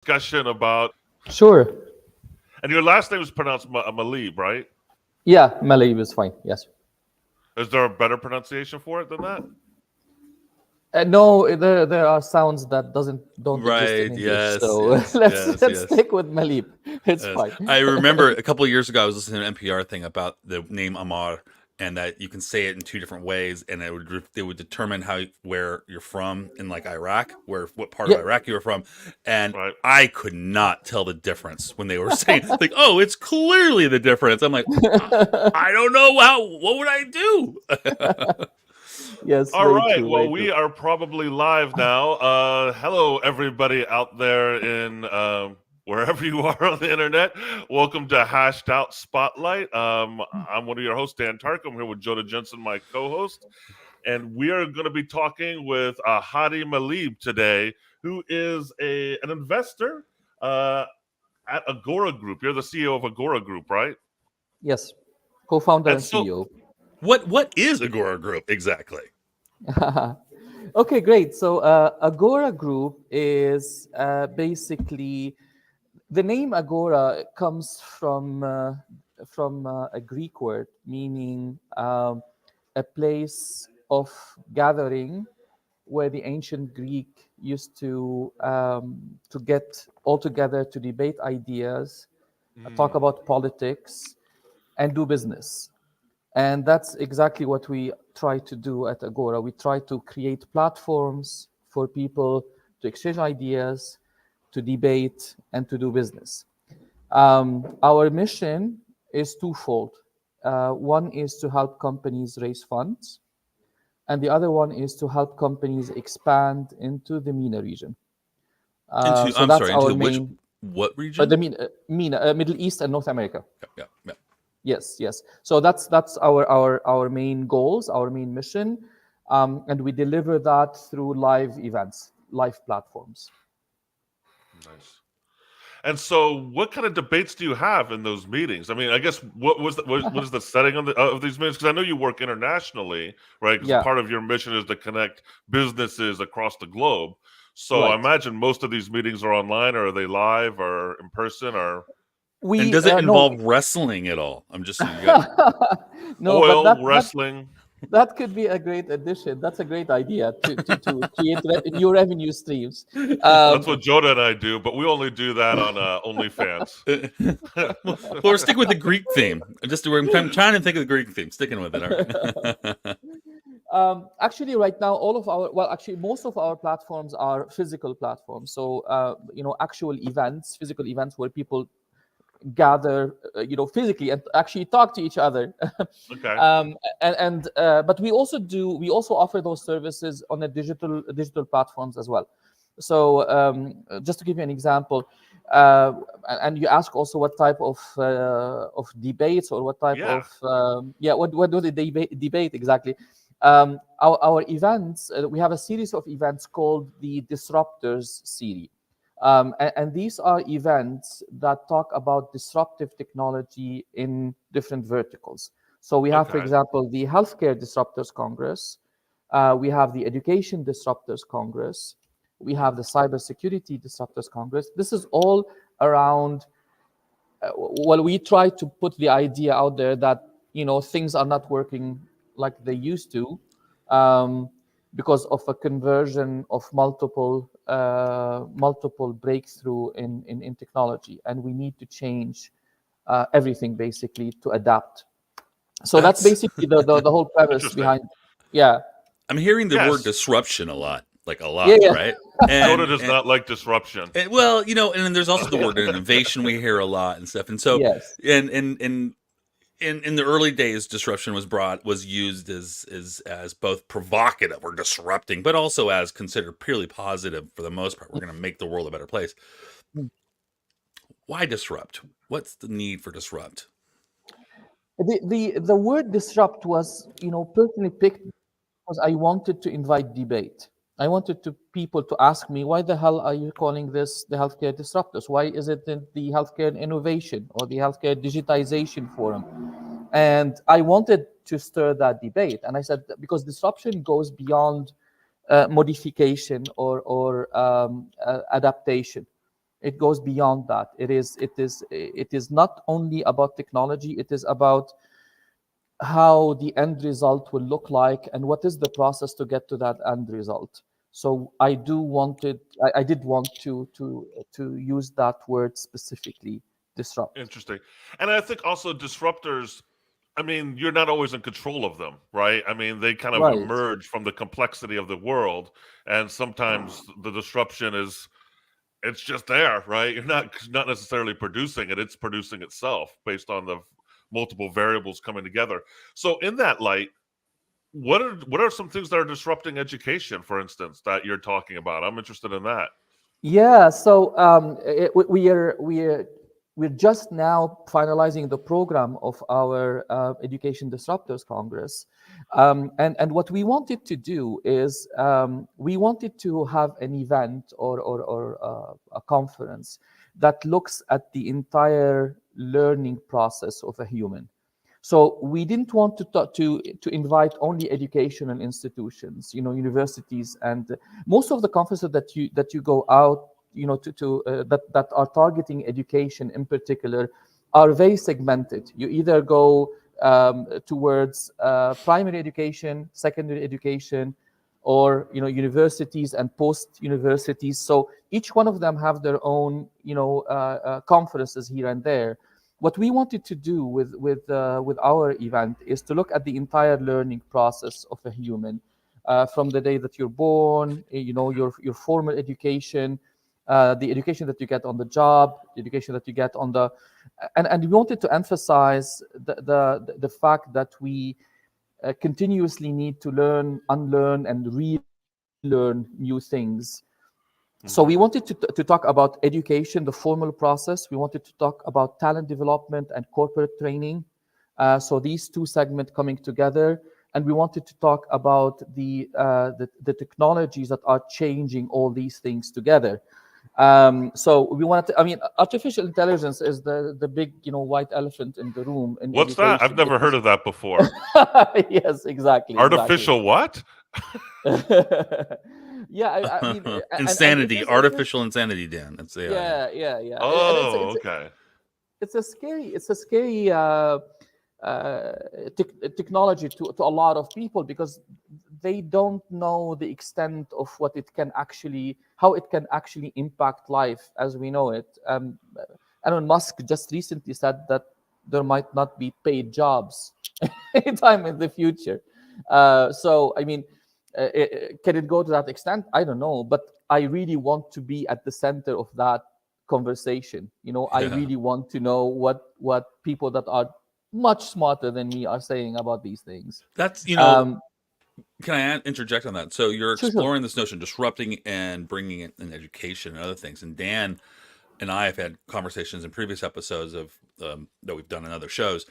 discussion about, Sure. and your last name is pronounced Malib, right? Yeah, Malay is fine. Yes. Is there a better pronunciation for it than that? No, there are sounds that don't exist in Right. English. Yes. So Yes. let's Yes. let's Yes. stick with Malib. It's Yes. fine. I remember a couple of years ago, I was listening to an NPR thing about the name Amar, and that you can say it in two different ways, and it would determine where you're from in like Iraq, what part of Yeah. Iraq you were from, and Right. I could not tell the difference when they were saying like, "Oh, it's clearly the difference." I'm like, I don't know what would I do? Yes, All very right. true, Well, very we true. are probably live now. Hello, everybody out there in wherever you are on the internet. Welcome to Hashed Out Spotlight. I'm one of your hosts, Dan Tark. I'm here with Jodah Jensen, my co-host, and we are going to be talking with Hadi Malaeb today, who is an investor at Agora Group. You're the CEO of Agora Group, right? Yes, co-founder And and so, CEO. What is Agora Group exactly? Okay, great. So Agora Group is basically the name Agora comes from a Greek word meaning a place of gathering where the ancient Greek used to get all together to debate ideas, talk mm, about politics, and do business. And that's exactly what we try to do at Agora. We try to create platforms for people to exchange ideas, to debate, and to do business. Our mission is twofold. One is to help companies raise funds, and the other one is to help companies expand into the MENA region. Into So I'm that's sorry, our into main, what region? the MENA, Middle East and North America. Yeah, yeah, yeah. Yes, yes. So that's our main goals, our main mission, and we deliver that through live events, live platforms. nice. And so, what kind of debates do you have in those meetings? I mean, I guess what is the setting of these meetings? Because I know you work internationally, right? Because Yeah, part of your mission is to connect businesses across the globe. So I right. imagine most of these meetings are online, or are they live, or in person, or And We does it no, involve wrestling at all? I'm just you got no, but oil that wrestling? that could be a great addition. That's a great idea to create new revenue streams. That's Um, what Joda and I do, but we only do that on OnlyFans. well, we're sticking with the Greek theme. I'm trying to think of the Greek theme. Sticking with it. All right. actually, right now, actually, most of our platforms are physical platforms. So, actual events, physical events where people gather, physically and actually talk to each other. Okay. But we also offer those services on a digital platforms as well. So, just to give you an example, uh, and you ask also what type of debates or what type Yeah. of what do they debate exactly. Our events, we have a series of events called the Disruptors series. And these are events that talk about disruptive technology in different verticals. So we have, for Okay. example, the Healthcare Disruptors Congress, we have the Education Disruptors Congress, we have the Cybersecurity Disruptors Congress. This is all around, well, we try to put the idea out there that, things are not working like they used to, um, because of a conversion of multiple breakthrough in technology, and we need to change everything basically to adapt. So that's That's basically the whole premise Interesting. behind. Yeah, I'm hearing the word Yes. disruption a lot, like a yeah, lot, yeah. right? Joda And, does and not like disruption. well, and then there's also the word innovation we hear a lot and stuff. And so, Yes. in the early days, disruption was used as both provocative or disrupting, but also as considered purely positive for the most part. We're going to make the world a better place. Why disrupt? What's the need for disrupt? The word disrupt was, personally picked because I wanted to invite debate. I wanted people to ask me, why the hell are you calling this the healthcare disruptors? Why is it the healthcare innovation or the healthcare digitization forum? And I wanted to stir that debate. And I said, because disruption goes beyond modification or adaptation. It goes beyond that. It is not only about technology. It is about how the end result will look like and what is the process to get to that end result. So I did want to use that word specifically, disrupt. Interesting. And I think also disruptors, I mean, you're not always in control of them, right? I mean, they kind of Right. emerge from the complexity of the world, and sometimes the disruption is it's just there, right? You're not necessarily producing it; it's producing itself based on the multiple variables coming together. So, in that light, what are some things that are disrupting education, for instance, that you're talking about? I'm interested in that. Yeah, so we're just now finalizing the program of our Education Disruptors Congress, and what we wanted to do is we wanted to have an event or a conference that looks at the entire learning process of a human. So we didn't want to invite only educational institutions, universities, and most of the conferences that you go out, that are targeting education in particular, are very segmented. You either go towards primary education, secondary education, or universities and post universities. So each one of them have their own conferences here and there. What we wanted to do with our event is to look at the entire learning process of a human, from the day that you're born, your formal education, the education that you get on the job, the education that you get on the, and we wanted to emphasize the fact that we continuously need to learn, unlearn, and relearn new things. So we wanted to talk about education, the formal process. We wanted to talk about talent development and corporate training. So these two segments coming together, and we wanted to talk about the technologies that are changing all these things together. So we wanted to, I mean, artificial intelligence is the big white elephant in the room in What's that? I've education. never heard of that before. Yes, exactly. Artificial what? Yeah, I mean, and it Insanity, is artificial insanity, Dan. That's AI. yeah. And Oh, okay. it's a scary technology to a lot of people, because they don't know the extent of how it can actually impact life as we know it. Elon Musk just recently said that there might not be paid jobs anytime in the future. So I mean, can it go to that extent? I don't know, but I really want to be at the center of that conversation. I really want to know what people that are much smarter than me are saying about these things. That's can I interject on that? So you're Sure. exploring this notion, disrupting and bringing it in education and other things. And Dan and I have had conversations in previous episodes of that we've done in other shows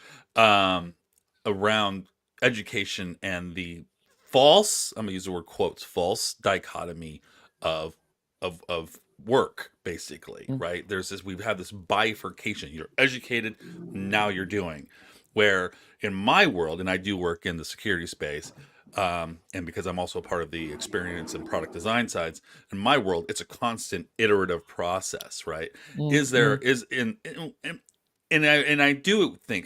around education and the false, I'm gonna use the word quotes, false dichotomy of work, basically, right? There's this, we've had this bifurcation. You're educated, now you're doing. Where in my world, and I do work in the security space, and because I'm also a part of the experience and product design sides, in my world, it's a constant iterative process, right? I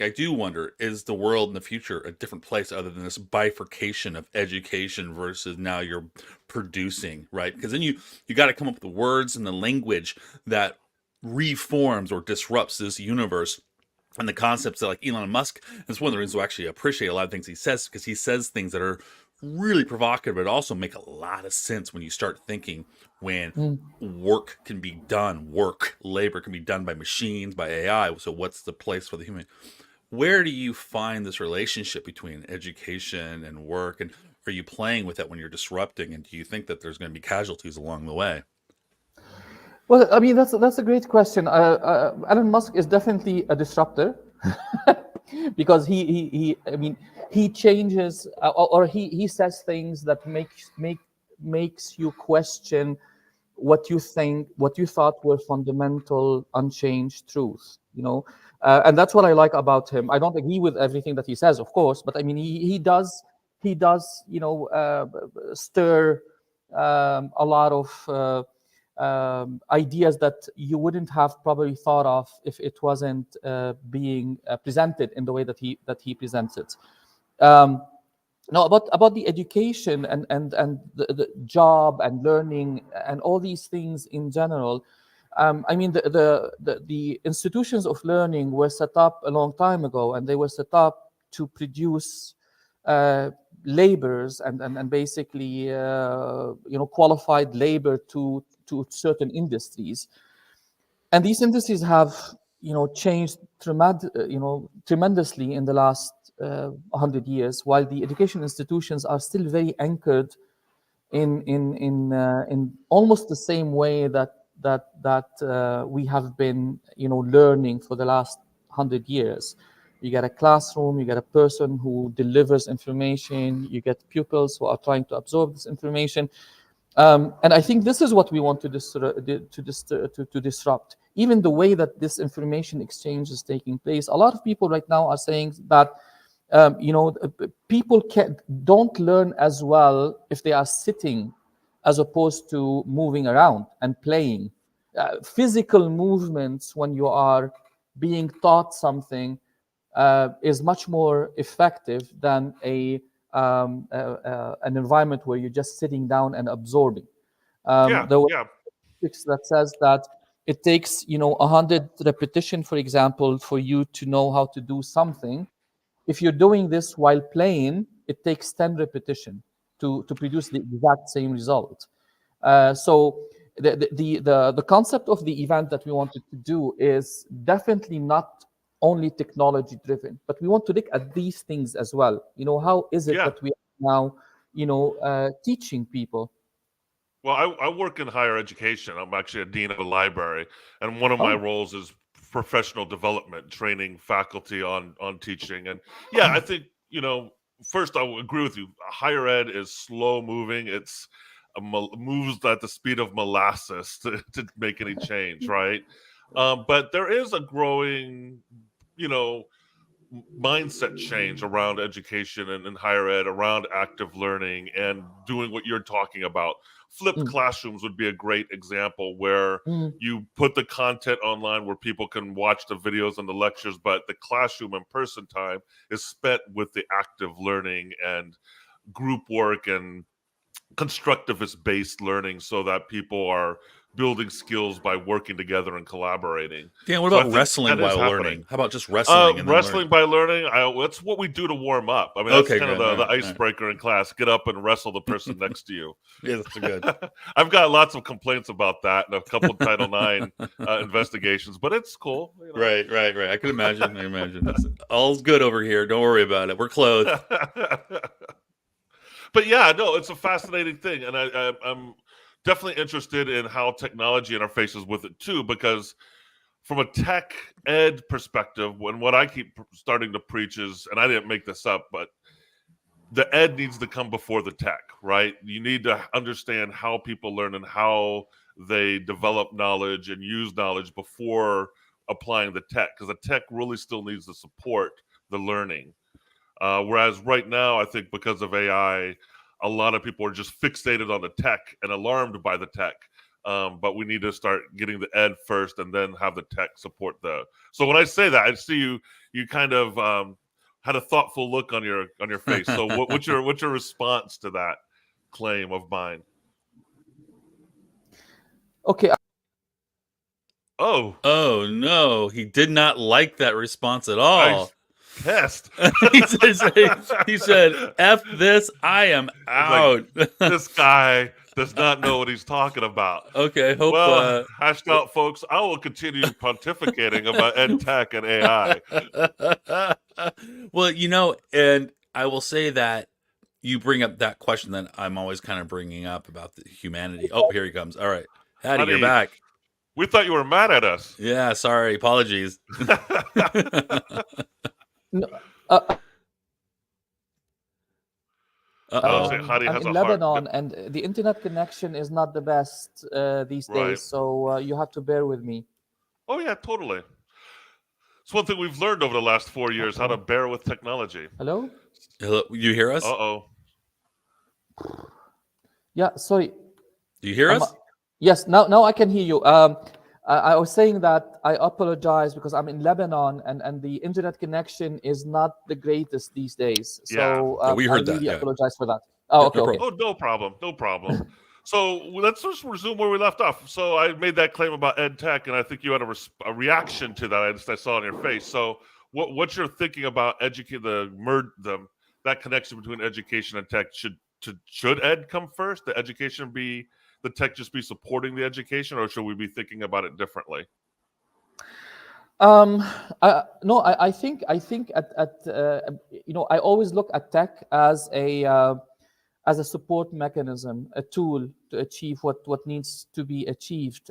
do wonder, is the world in the future a different place other than this bifurcation of education versus now you're producing, right? Because then you got to come up with the words and the language that reforms or disrupts this universe. And the concepts that, like Elon Musk, it's one of the reasons I actually appreciate a lot of things he says, because he says things that are really provocative, but also make a lot of sense when you start thinking when work can be done, labor can be done by machines, by AI. So what's the place for the human? Where do you find this relationship between education and work? And are you playing with that when you're disrupting? And do you think that there's going to be casualties along the way? Well, I mean, that's a great question. Elon Musk is definitely a disruptor because he changes or he says things that makes you question what you thought were fundamental, unchanged truths. And that's what I like about him. I don't agree with everything that he says, of course, but I mean, he does stir a lot of ideas that you wouldn't have probably thought of if it wasn't being presented in the way that he presents it. Now about the education and the job and learning and all these things in general. I mean, the institutions of learning were set up a long time ago, and they were set up to produce laborers and basically qualified labor to certain industries. And these industries have changed tremendously in the last 100 years, while the education institutions are still very anchored in almost the same way that we have been learning for the last 100 years. You get a classroom, you get a person who delivers information, you get pupils who are trying to absorb this information. And I think this is what we want to disrupt. Even the way that this information exchange is taking place. A lot of people right now are saying that people don't learn as well if they are sitting, as opposed to moving around and playing. Physical movements when you are being taught something is much more effective than an environment where you're just sitting down and absorbing. There was statistics that says that it takes 100 repetition, for example, for you to know how to do something. If you're doing this while playing, it takes 10 repetition to produce the exact same result. So the concept of the event that we wanted to do is definitely not only technology driven, but we want to look at these things as well. How is it that we are now teaching people? Well, I work in higher education. I'm actually a dean of a library, and one of my roles is professional development, training faculty on teaching. And I think first I will agree with you. Higher ed is slow moving. It's moves at the speed of molasses to make any change, right? But there is a growing mindset change around education and higher ed, around active learning and doing what you're talking about. Flipped classrooms would be a great example, where you put the content online where people can watch the videos and the lectures, but the classroom and person time is spent with the active learning and group work and constructivist based learning, so that people are building skills by working together and collaborating. Yeah, what about wrestling while learning? How about just wrestling? And wrestling by learning, that's what we do to warm up. I mean, that's kind of the icebreaker in class. Get up and wrestle the person next to you. Yeah, that's good. I've got lots of complaints about that and a couple of Title IX investigations, but it's cool. Right. I can imagine. It's all's good over here. Don't worry about it. We're clothed. But it's a fascinating thing, and I'm definitely interested in how technology interfaces with it too, because from a tech ed perspective, what I keep starting to preach is, and I didn't make this up, but the ed needs to come before the tech, right? You need to understand how people learn and how they develop knowledge and use knowledge before applying the tech, because the tech really still needs to support the learning. Whereas right now, I think because of AI, a lot of people are just fixated on the tech and alarmed by the tech. But we need to start getting the ed first and then have the tech support the. So when I say that, I see you kind of had a thoughtful look on your face. So what's your response to that claim of mine? Okay. Oh no, he did not like that response at all. Pissed. he said, "F this, I am out." Like, this guy does not know what he's talking about. Okay, well, hashed out, folks. I will continue pontificating about ed tech and AI. Well, and I will say that you bring up that question that I'm always kind of bringing up about the humanity. Oh, here he comes. All right, Hadi, you're back. We thought you were mad at us. Yeah, sorry. Apologies. No, Hadi I'm has in a Lebanon, heart. and the internet connection is not the best these days, so you have to bear with me. Oh yeah, totally. It's one thing we've learned over the last 4 years: how to bear with technology. Hello? Hello, you hear us? Uh-oh. Yeah, sorry. Do you hear us? Yes, now I can hear you. I was saying that I apologize because I'm in Lebanon and the internet connection is not the greatest these days. So Yeah, we I heard that. really Yeah. apologize for that. Oh, Yeah, okay, no okay. problem. Oh, no problem. No problem. So let's just resume where we left off. So I made that claim about ed tech, and I think you had a reaction to that. I saw on your face. So what's your thinking about that connection between education and tech? Should ed come first? The tech just be supporting the education, or should we be thinking about it differently? No, I think I always look at tech as a support mechanism, a tool to achieve what needs to be achieved.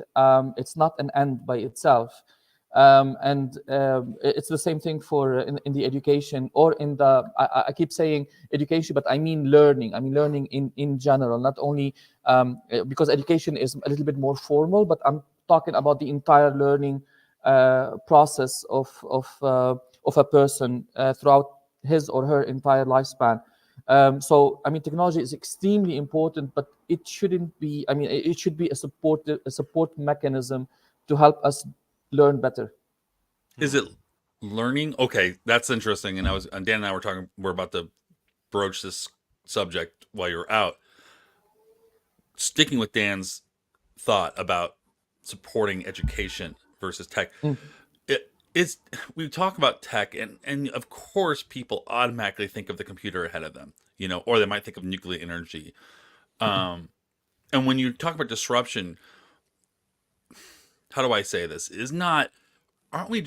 It's not an end by itself. And it's the same thing for in the education or in the, I keep saying education, but I mean learning. I mean learning in general, not only because education is a little bit more formal, but I'm talking about the entire learning process of a person throughout his or her entire lifespan. So, I mean, technology is extremely important, but it shouldn't be. I mean, it should be a support mechanism to help us learn better. Is it learning? Okay, that's interesting. And Dan and I were talking. We're about to broach this subject while you're out. Sticking with Dan's thought about supporting education versus tech. Mm. It's we talk about tech, and of course people automatically think of the computer ahead of them, or they might think of nuclear energy. And when you talk about disruption, how do I say this? Aren't we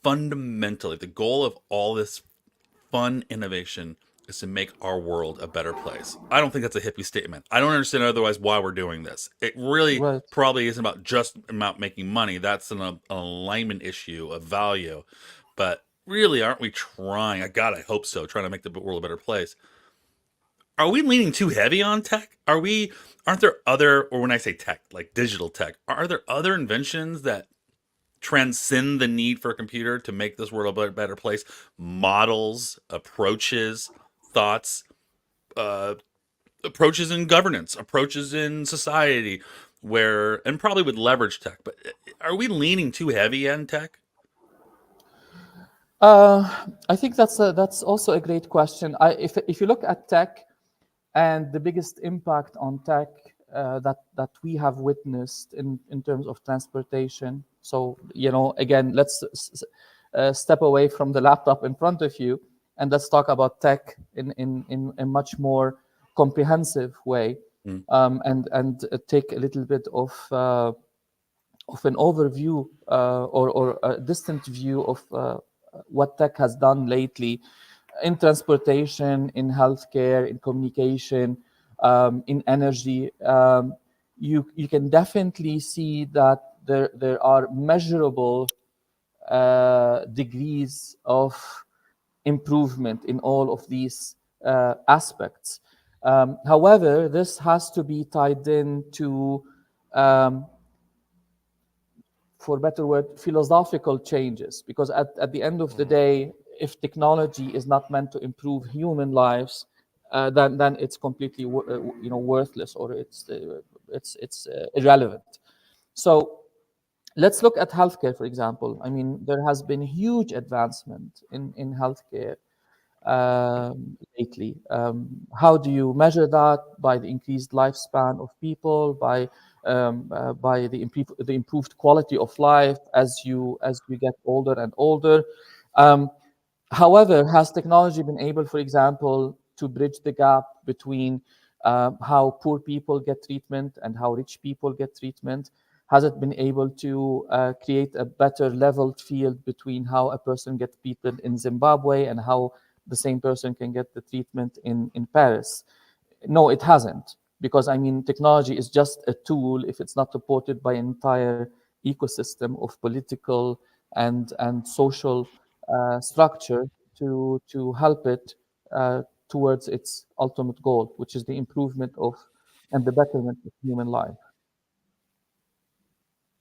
fundamentally, the goal of all this fun innovation is to make our world a better place? I don't think that's a hippie statement. I don't understand otherwise why we're doing this. It really Right. probably isn't about making money. That's an alignment issue of value. But really, aren't we trying? I hope so, trying to make the world a better place. Are we leaning too heavy on tech? Aren't there other, or when I say tech, like digital tech, are there other inventions that transcend the need for a computer to make this world a better place? Models, approaches, thoughts, approaches in governance, approaches in society, and probably would leverage tech. But are we leaning too heavy on tech? I think that's also a great question. If you look at tech and the biggest impact on tech that we have witnessed in terms of transportation. So again, let's step away from the laptop in front of you and let's talk about tech in a much more comprehensive way, and take a little bit of an overview or a distant view of what tech has done lately in transportation, in healthcare, in communication, in energy. You can definitely see that there are measurable degrees of improvement in all of these aspects. However, this has to be tied into, for better word, philosophical changes, because at the end of the day, if technology is not meant to improve human lives, then it's completely worthless, or it's irrelevant. So let's look at healthcare, for example. I mean, there has been huge advancement in healthcare lately. How do you measure that? By the increased lifespan of people, by the improved quality of life as you get older and older. However, has technology been able, for example, to bridge the gap between how poor people get treatment and how rich people get treatment? Has it been able to create a better leveled field between how a person gets treated in Zimbabwe and how the same person can get the treatment in Paris? No, it hasn't, because I mean, technology is just a tool if it's not supported by an entire ecosystem of political and social structure to help it towards its ultimate goal, which is the improvement of and the betterment of human life.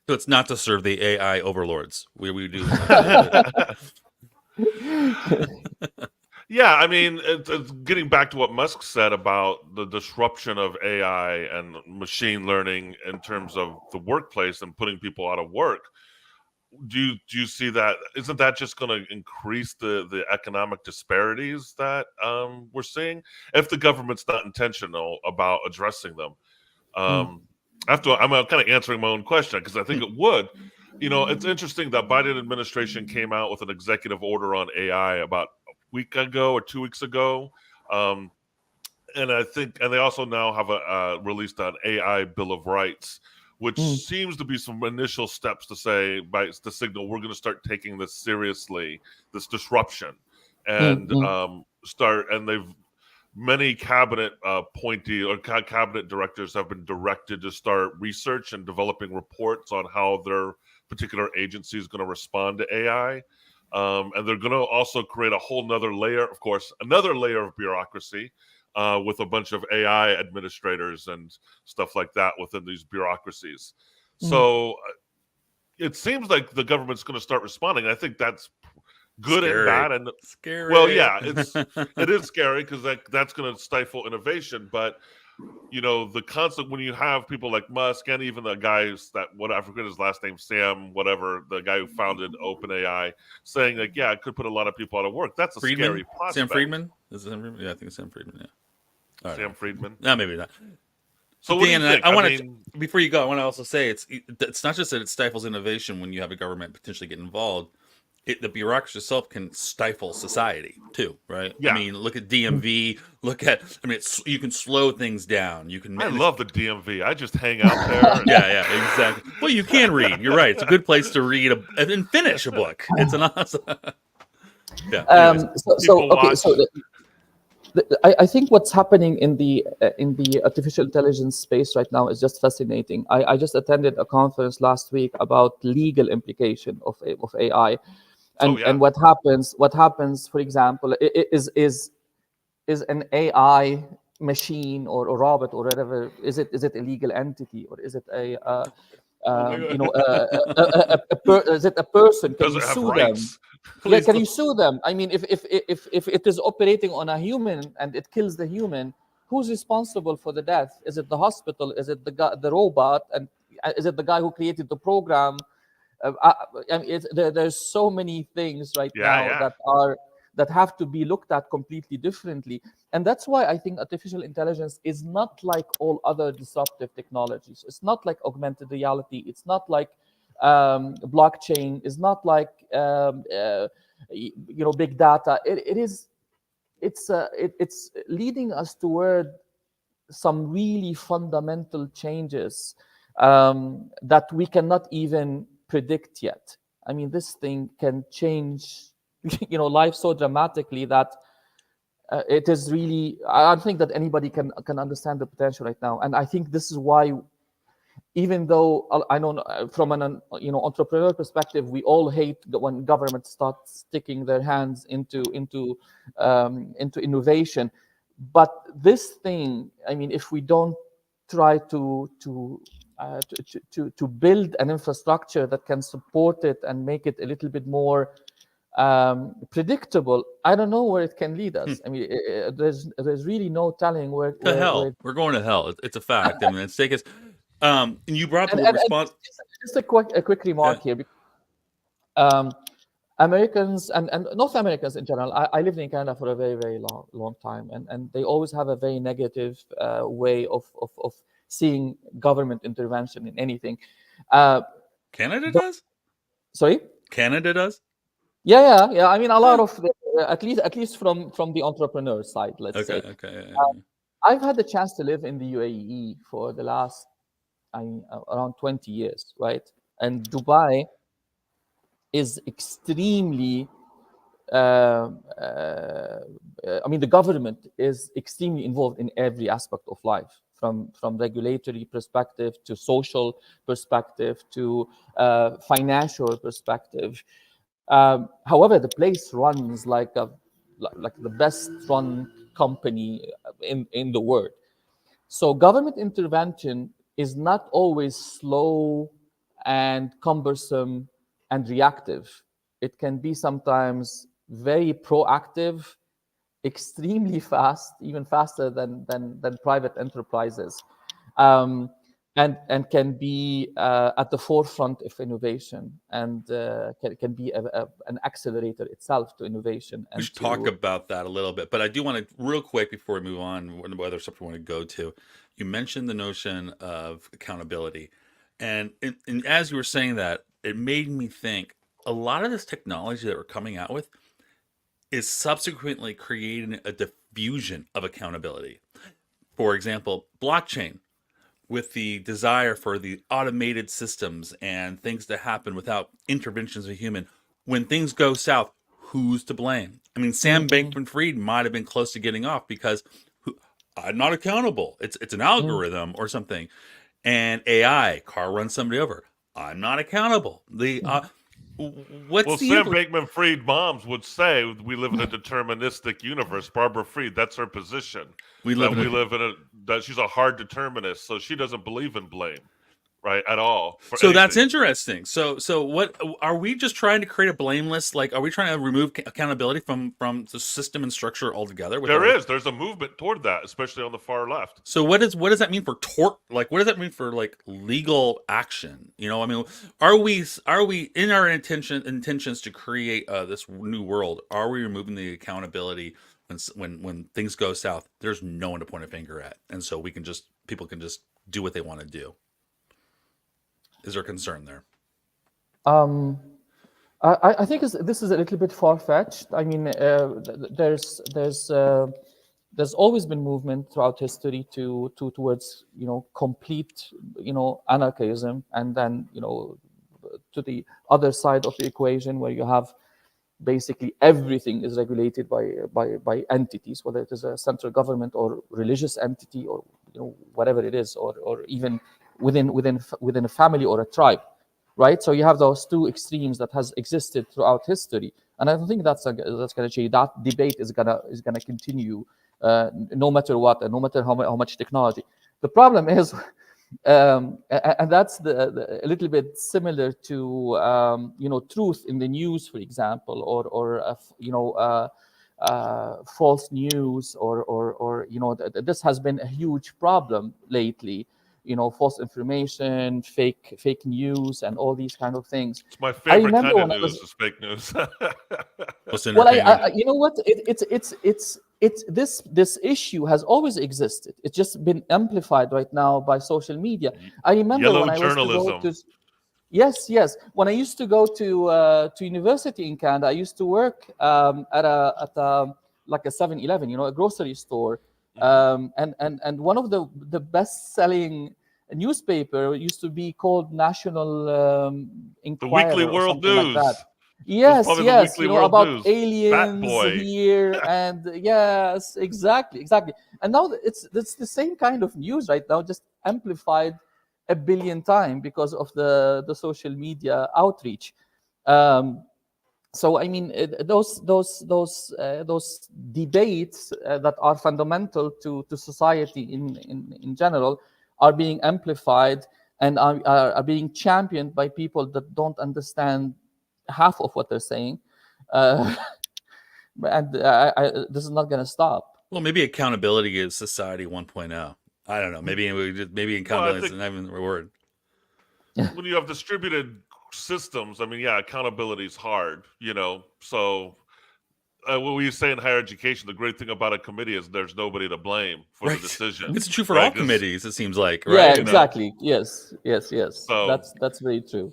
So it's not to serve the AI overlords. We do. Yeah, I mean, it's getting back to what Musk said about the disruption of AI and machine learning in terms of the workplace and putting people out of work. Do you see that? Isn't that just going to increase the economic disparities that we're seeing if the government's not intentional about addressing them? Mm, Um, I'm kind of answering my own question because I think it would. It's interesting that Biden administration came out with an executive order on AI about a week ago or 2 weeks ago. Um, and I think, and they also now have released an AI Bill of Rights, which mm, seems to be some initial steps to say by the signal we're going to start taking this seriously, this disruption, mm, and mm, they've many cabinet appointee or cabinet directors have been directed to start research and developing reports on how their particular agency is going to respond to AI. And they're going to also create a whole nother layer, of course, another layer of bureaucracy with a bunch of AI administrators and stuff like that within these bureaucracies. mm. So it seems like the government's going to start responding. I think that's good and Scary. bad. And well, Scary. yeah, it is scary because that's going to stifle innovation. But the concept when you have people like Musk and even the guys that I forget his last name, Sam, whatever, the guy who founded OpenAI, saying like, yeah, it could put a lot of people out of work. That's a scary Friedman? prospect. Sam Friedman? Is it Sam Friedman? Yeah, I think it's Sam Friedman. Yeah. All right. Sam Friedman. No, maybe not. So what do Dan, you think? I want mean, to before you go, I want to also say it's not just that it stifles innovation when you have a government potentially get involved. The bureaucracy itself can stifle society too, right? Yeah. I mean, look at DMV. You can slow things down. You can. I love the DMV. I just hang out there. Yeah, exactly. Well, you can read. You're right. It's a good place to read and finish a book. It's an awesome. Yeah. Anyways. I think what's happening in the artificial intelligence space right now is just fascinating. I just attended a conference last week about legal implication of AI, and what happens, for example, is an AI machine or a robot or whatever, is it a legal entity, or is it is it a person? Can Does you it have sue rights? them? Yeah, can you sue them? I mean, if it is operating on a human and it kills the human, who's responsible for the death? Is it the hospital? Is it the robot? And is it the guy who created the program? I mean, there's so many things right now that have to be looked at completely differently. And that's why I think artificial intelligence is not like all other disruptive technologies. It's not like augmented reality. It's not like blockchain. It's not like big data. It's leading us toward some really fundamental changes that we cannot even predict yet. I mean, this thing can change life so dramatically that it is really, I don't think that anybody can understand the potential right now. And I think this is why, even though I know from an entrepreneur perspective, we all hate when government starts sticking their hands into innovation. But this thing, I mean, if we don't try to build an infrastructure that can support it and make it a little bit more predictable, I don't know where it can lead us. I mean, there's really no telling where hell. We're going to hell. It's a fact. I mean, it's take us. And you brought the word response. Just a quick remark here. Americans and North Americans in general. I lived in Canada for a very, very long time, and they always have a very negative way of seeing government intervention in anything. Canada does? Sorry? Canada does? Yeah. I mean, a lot of at least from the entrepreneur side, let's say. Okay. I've had the chance to live in the UAE for the last around 20 years, right? And Dubai is extremely I mean, the government is extremely involved in every aspect of life, from regulatory perspective to social perspective to financial perspective. However, the place runs like the best run company in the world. So government intervention is not always slow and cumbersome and reactive. It can be sometimes very proactive extremely fast, even faster than private enterprises, um, and can be at the forefront of innovation, and can be an accelerator itself to innovation. We And should talk to about that a little bit, but I do want to, real quick, before we move on, whether something we want to go to, you mentioned the notion of accountability. And as you were saying that, it made me think a lot of this technology that we're coming out with is subsequently creating a diffusion of accountability. For example, blockchain, with the desire for the automated systems and things to happen without interventions of a human. When things go south, who's to blame? I mean, Sam Bankman-Fried might have been close to getting off because I'm not accountable. It's an algorithm or something. And AI, car runs somebody over. I'm not accountable. What's Well, the Sam Bankman-Fried moms would say we live in a deterministic universe. Barbara Fried, that's her position. We live in a that she's a hard determinist, so she doesn't believe in blame, right, at all. So that's interesting. So what are we just trying to create a blameless? Like, are we trying to remove accountability from the system and structure altogether? There's a movement toward that, especially on the far left. So what does that mean for Like, what does that mean for like legal action? You know, I mean, are we in our intentions to create this new world? Are we removing the accountability when things go south? There's no one to point a finger at, and so people can just do what they want to do. Is there concern there? I think this is a little bit far-fetched. I mean, there's always been movement throughout history towards complete anarchism, and then to the other side of the equation where you have basically everything is regulated by entities, whether it is a central government or religious entity or whatever it is, or even within a family or a tribe, right? So you have those two extremes that has existed throughout history, and I don't think that's going to change. That debate is gonna continue, no matter what, and no matter how much technology. The problem is, and that's a little bit similar to truth in the news, for example, or false news, or this has been a huge problem lately. False information, fake news, and all these kind of things. It's my favorite kind of news is fake news. Well, you know what? It's this issue has always existed. It's just been amplified right now by social media. I remember Yellow when I journalism. was to go to yes. When I used to go to university in Canada, I used to work at a like a 7-Eleven, a grocery store. And one of the best-selling newspaper used to be called National Enquirer, the Weekly or World something News. like that. Yes, Weekly World about News. aliens Bat Boy. here, and yes, exactly. And now it's the same kind of news right now, just amplified a billion times because of the social media outreach. So I mean, those debates that are fundamental to society in general are being amplified and are being championed by people that don't understand half of what they're saying, and this is not going to stop. Well, maybe accountability is society 1.0. I don't know. Maybe accountability is not even the word. When you have distributed systems, I mean, yeah, accountability is hard, So what we say in higher education, the great thing about a committee is there's nobody to blame for the decision. It's true for all committees, it seems like, right? Yeah, exactly. Yes. So, that's very true.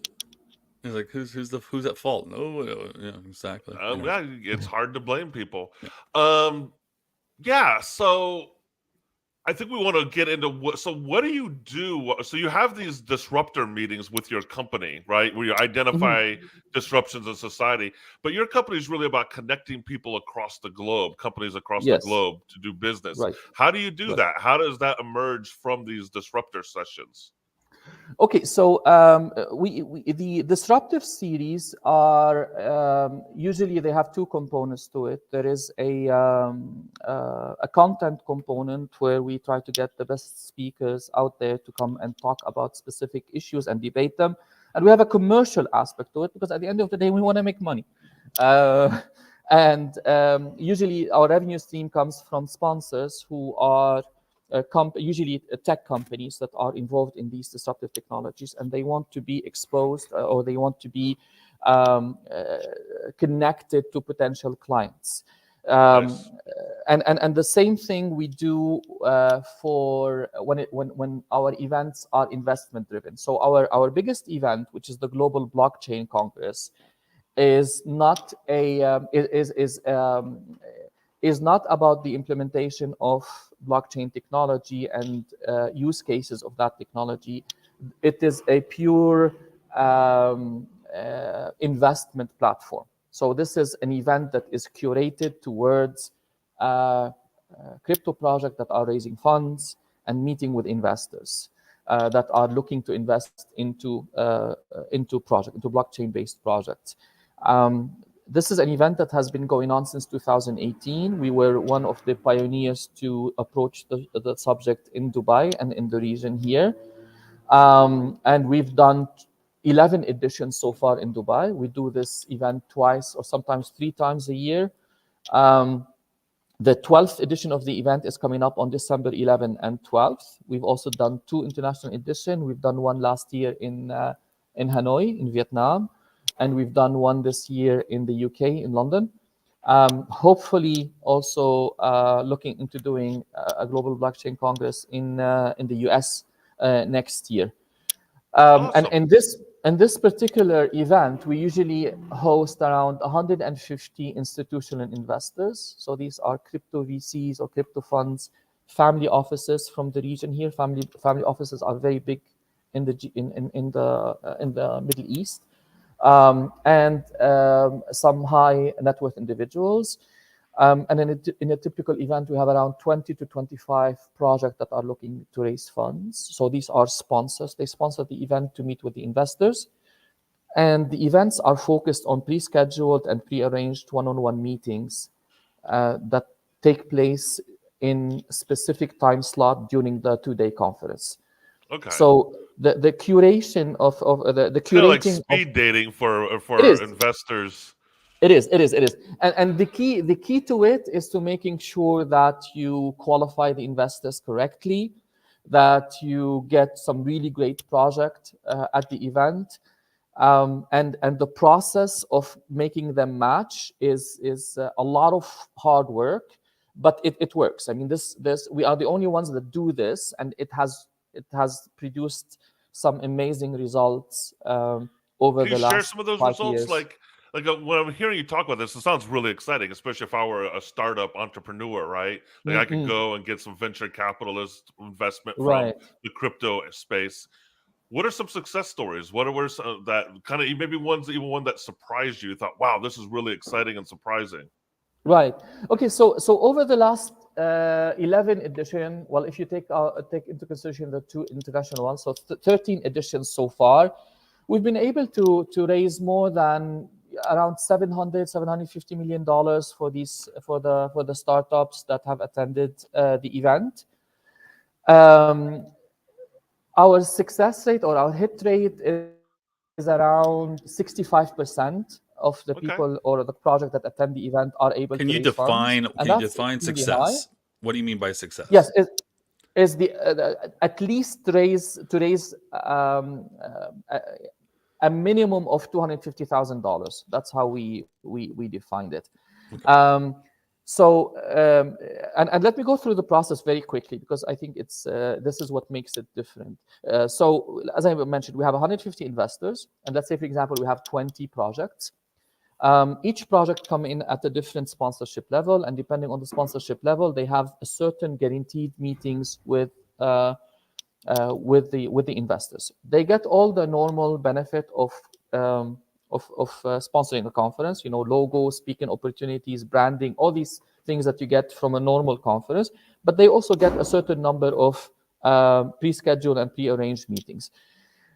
It's like who's at fault? No, yeah, exactly. Yeah, it's hard to blame people. Yeah. So I think we want to get into what do you do? So you have these disruptor meetings with your company, right? Where you identify disruptions in society, but your company is really about connecting people across the globe, companies across the globe to do business. Right. How do you do that? How does that emerge from these disruptor sessions? Okay, so the disruptive series are usually they have two components to it. There is a content component where we try to get the best speakers out there to come and talk about specific issues and debate them, and we have a commercial aspect to it because at the end of the day we want to make money. And usually our revenue stream comes from sponsors who are usually tech companies that are involved in these disruptive technologies, and they want to be exposed or they want to be connected to potential clients. Nice. And the same thing we do for when our events are investment driven. So our biggest event, which is the Global Blockchain Congress, is not about the implementation of blockchain technology and use cases of that technology. It is a pure investment platform. So this is an event that is curated towards crypto projects that are raising funds and meeting with investors that are looking to invest into blockchain-based projects. This is an event that has been going on since 2018. We were one of the pioneers to approach the subject in Dubai and in the region here. And we've done 11 editions so far in Dubai. We do this event twice or sometimes 3 times a year. The 12th edition of the event is coming up on December 11th and 12th. We've also done 2 international editions. We've done one last year in Hanoi, in Vietnam, and we've done one this year in the UK, in London. Hopefully also looking into doing a global blockchain congress in the US next year. Awesome. And in this particular event, we usually host around 150 institutional investors. So these are crypto VCs or crypto funds, family offices from the region here. Family offices are very big in the Middle East, and some high net worth individuals. And in a typical event, we have around 20 to 25 projects that are looking to raise funds. So these are sponsors. They sponsor the event to meet with the investors. And the events are focused on pre-scheduled and pre-arranged one-on-one meetings that take place in specific time slot during the 2-day conference. Okay. So the curation of the Kind of like curating speed dating for It is. investors. It is. And the key to it is to making sure that you qualify the investors correctly, that you get some really great project at the event, and the process of making them match is a lot of hard work, but it works. I mean, this we are the only ones that do this, and it has produced some amazing results over Can you the share last some of those 5 results? years. When I'm hearing you talk about this, it sounds really exciting, especially if I were a startup entrepreneur, right? Like I could go and get some venture capitalist investment from Right. the crypto space. What are some success stories? What are some that kind of maybe even one that surprised you? You thought, wow, this is really exciting and surprising. Right. Okay. So over the last 11 edition, well, if you take into consideration the 2 international ones, so 13 editions so far, we've been able to raise more than around $750 million for the startups that have attended the event. Our success rate or our hit rate is around 65% of the Okay. people or the project that attend the event are able Can to you raise funds. define? And Can you that's define extremely high. success? What do you mean by success? Yes, is at least to raise a minimum of $250,000. That's how we defined it. Okay. And let me go through the process very quickly because I think it's this is what makes it different. So as I mentioned, we have 150 investors, and let's say, for example, we have 20 projects. Each project come in at a different sponsorship level, and depending on the sponsorship level, they have a certain guaranteed meetings with the investors. They get all the normal benefit of sponsoring a conference, logo, speaking opportunities, branding, all these things that you get from a normal conference. But they also get a certain number of pre-scheduled and pre-arranged meetings.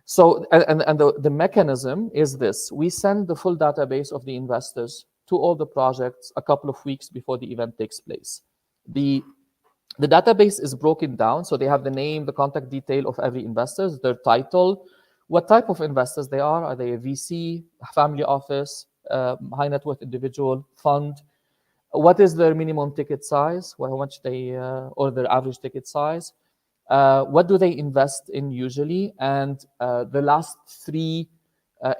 So, and the mechanism is this: we send the full database of the investors to all the projects a couple of weeks before the event takes place. The database is broken down, so they have the name, the contact detail of every investor, their title, what type of investors they are. Are they a VC, a family office, high net worth individual fund, what is their minimum ticket size, how much they, or their average ticket size, what do they invest in usually, and the last 3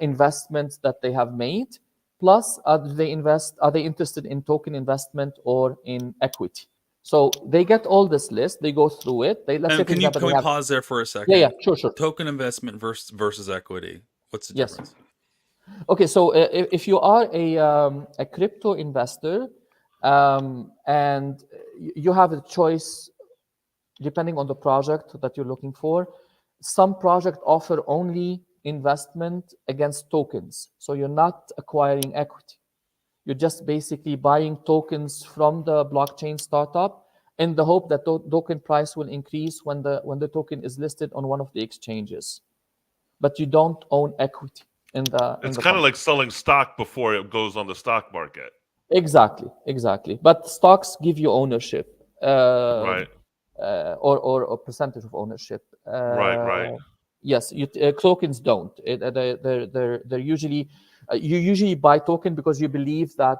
investments that they have made, plus are they interested in token investment or in equity. So they get all this list, they go through it. Let's say, for example, can we pause there for a second? Yeah, sure. Token investment versus equity. What's the difference? Okay, so if you are a crypto investor, and you have a choice depending on the project that you're looking for. Some projects offer only investment against tokens, so you're not acquiring equity. You're just basically buying tokens from the blockchain startup in the hope that token price will increase when the token is listed on one of the exchanges. But you don't own equity in the. It's kind of like selling stock before it goes on the stock market. Exactly. But stocks give you ownership, Right. Or a percentage of ownership. Right. Yes, tokens don't. They're usually you usually buy token because you believe that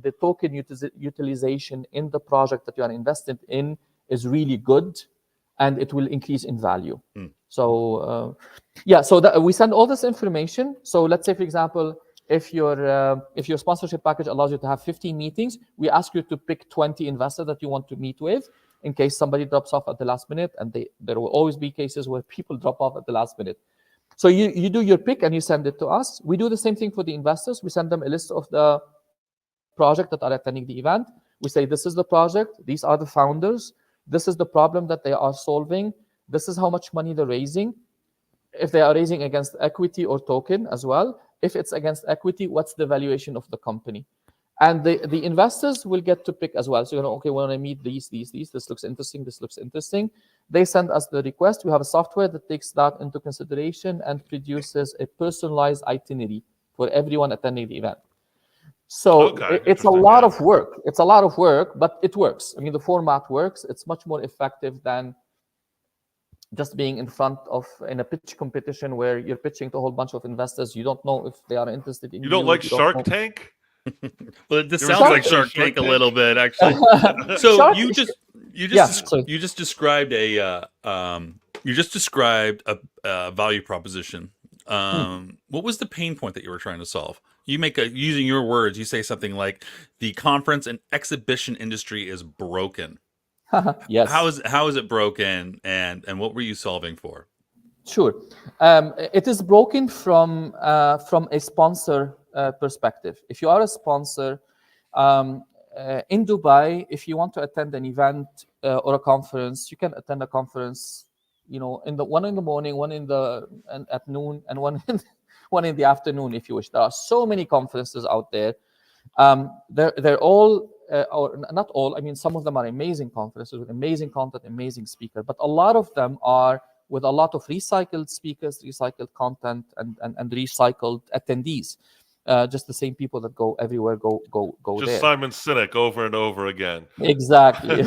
the token utilization in the project that you are invested in is really good, and it will increase in value. So so we send all this information. So let's say, for example, if your sponsorship package allows you to have 15 meetings, we ask you to pick 20 investors that you want to meet with, in case somebody drops off at the last minute, and there will always be cases where people drop off at the last minute. So you do your pick and you send it to us. We do the same thing for the investors. We send them a list of the project that are attending the event. We say, this is the project, these are the founders, this is the problem that they are solving, this is how much money they're raising. If they are raising against equity or token as well, if it's against equity, what's the valuation of the company? And the investors will get to pick as well. So, okay, we want to meet these. This looks interesting. They send us the request. We have a software that takes that into consideration and produces a personalized itinerary for everyone attending the event. So it's a lot of work. It's a lot of work, but it works. I mean, the format works. It's much more effective than just being in a pitch competition where you're pitching to a whole bunch of investors. You don't know if they are interested in you. You don't like Shark Tank? Well, this sounds like Shark Tank a little bit, actually. So you just described a value proposition. What was the pain point that you were trying to solve? You make using your words, you say something like the conference and exhibition industry is broken. Yes. How is it broken, and what were you solving for? Sure. It is broken from a sponsor perspective. If you are a sponsor in Dubai, if you want to attend an event or a conference, you can attend a conference, one in the morning, one at noon, and one in the afternoon, if you wish. There are so many conferences out there. They're all, or not all. I mean, some of them are amazing conferences with amazing content, amazing speaker, but a lot of them are with a lot of recycled speakers, recycled content, and recycled attendees. Just the same people that go everywhere, go just there. Simon Sinek over and over again. Exactly.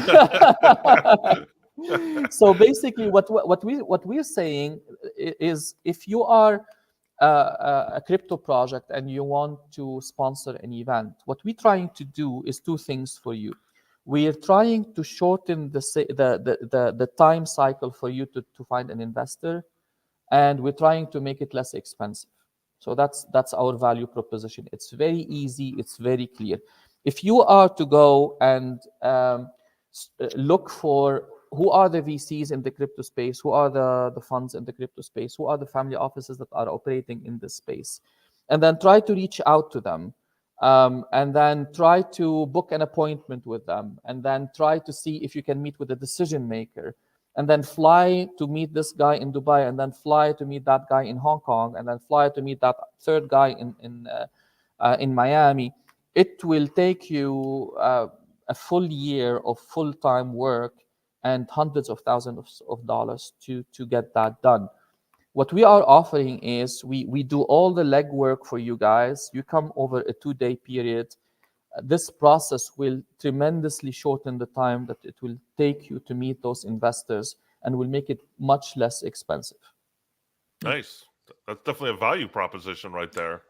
So basically, what we're saying is, if you are a crypto project and you want to sponsor an event, what we're trying to do is 2 things for you. We are trying to shorten the time cycle for you to find an investor, and we're trying to make it less expensive. So that's our value proposition. It's very easy. It's very clear. If you are to go and look for who are the VCs in the crypto space, who are the funds in the crypto space, who are the family offices that are operating in this space, and then try to reach out to them, and then try to book an appointment with them, and then try to see if you can meet with a decision maker, and then fly to meet this guy in Dubai, and then fly to meet that guy in Hong Kong, and then fly to meet that third guy in Miami. It will take you a full year of full-time work and hundreds of thousands of dollars to get that done. What we are offering is we do all the legwork for you guys. You come over a 2-day period. This process will tremendously shorten the time that it will take you to meet those investors, and will make it much less expensive. Nice. That's definitely a value proposition right there.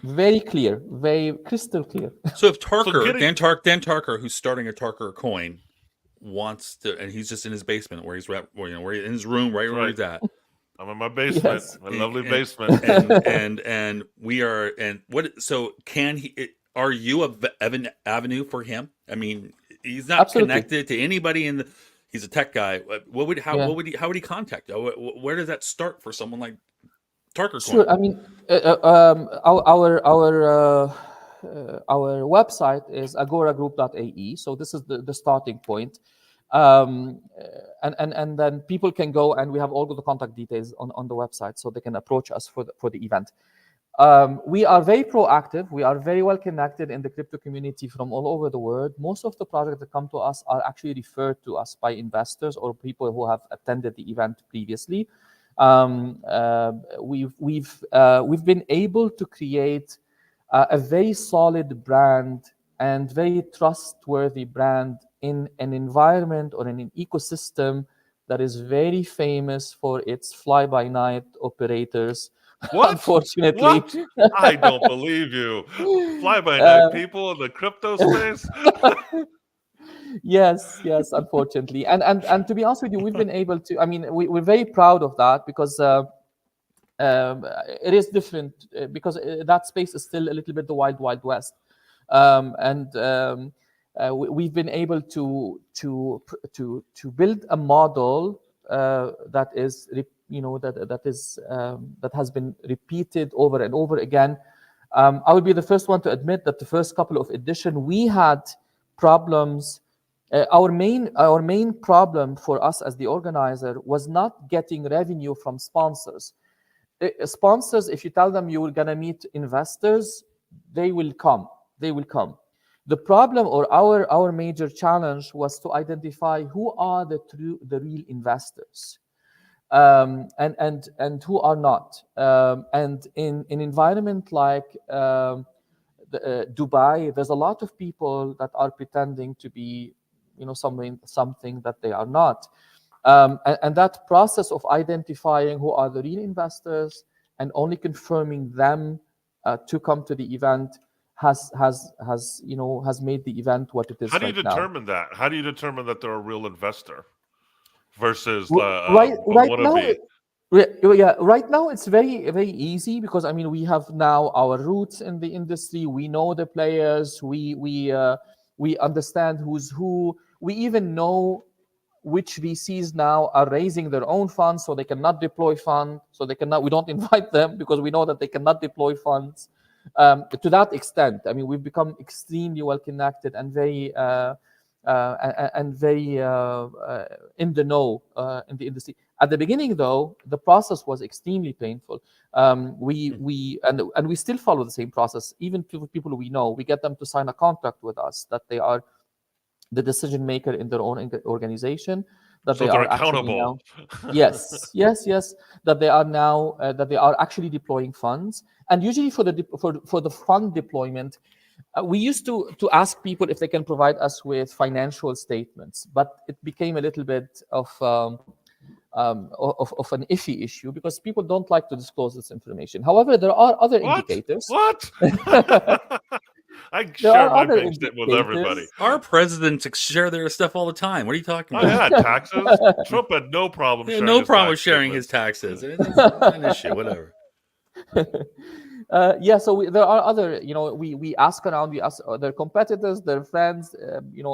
Very clear, very crystal clear. So if Tarker, getting- Dan Tarker, who's starting a Tarker coin, wants to, and he's just in his basement where he's where in his room, right where he's at. I'm in my basement, Yes. my lovely basement, and we are. And what? So can he? Are you an avenue for him? I mean, he's not Absolutely. connected to anybody in the. He's a tech guy. What would he contact? Where does that start for someone like Tarker coin? Sure. I mean, our website is agoragroup.ae. So this is the starting point. And then people can go, and we have all the contact details on the website, so they can approach us for the event. We are very proactive. We are very well connected in the crypto community from all over the world. Most of the projects that come to us are actually referred to us by investors or people who have attended the event previously. We've been able to create a very solid brand and very trustworthy brand in an environment or in an ecosystem that is very famous for its fly-by-night operators. What? Unfortunately, What? I don't believe you. Fly-by-night people in the crypto space. Yes, unfortunately, and to be honest with you, we've been able to. I mean, we're very proud of that because it is different because that space is still a little bit the wild west, we've been able to build a model that is that has been repeated over and over again. I would be the first one to admit that the first couple of editions we had problems. Our main problem for us as the organizer was not getting revenue from sponsors. Sponsors, if you tell them you're gonna meet investors, they will come. The problem, or our major challenge, was to identify who are the real investors, and who are not. And in an environment like Dubai, there's a lot of people that are pretending to be, something that they are not. And that process of identifying who are the real investors and only confirming them to come to the event has made the event what it is. How do you right determine now. that? How do you determine that they're a real investor versus right wannabe? now, right now it's very, very easy because we have now our roots in the industry. We know the players. We understand who's who. We even know which VCs now are raising their own funds, so they cannot deploy funds. So they cannot. We don't invite them because we know that they cannot deploy funds. To that extent, we've become extremely well connected and very in the know in the industry. At the beginning, though, the process was extremely painful. We still follow the same process. Even people we know, we get them to sign a contract with us that they are the decision maker in their own organization, that So they they're are accountable. actually now, yes, that they are now that they are actually deploying funds. And usually for the fund deployment, we used to ask people if they can provide us with financial statements, but it became a little bit of an iffy issue because people don't like to disclose this information. However, there are other indicators. What? I There share are my other bank statement with everybody. Our presidents share their stuff all the time. What are you talking Oh about? yeah, taxes. Trump had no problem. He had sharing no his problem tax sharing statements. his taxes. It's not an issue, whatever. So there are other, we ask around, we ask their competitors, their friends,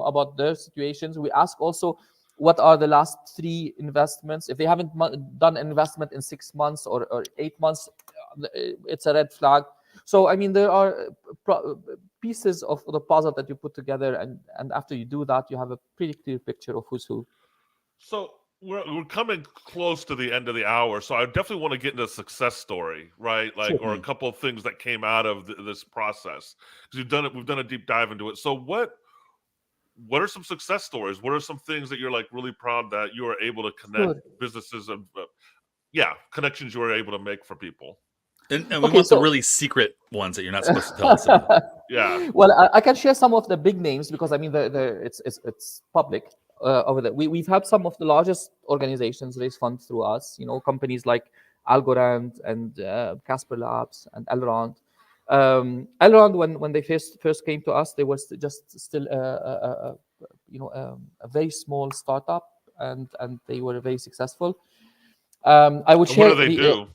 about their situations. We ask also what are the last 3 investments. If they haven't done an investment in 6 months or 8 months, it's a red flag. So there are pieces of the puzzle that you put together, and after you do that, you have a pretty clear picture of who's who. So we're coming close to the end of the hour, so I definitely want to get into a success story, right? Like, or a couple of things that came out of this process, because we've done a deep dive into it. So what are some success stories? What are some things that you're like really proud that you were able to connect businesses and connections you were able to make for people? And we want the really secret ones that you're not supposed to tell us about. Yeah. Well, I can share some of the big names because it's public over there. We've had some of the largest organizations raise funds through us. Companies like Algorand and Casper Labs and Elrond. Elrond, when they first came to us, they was just still a very small startup, and they were very successful. I would And what share do they do?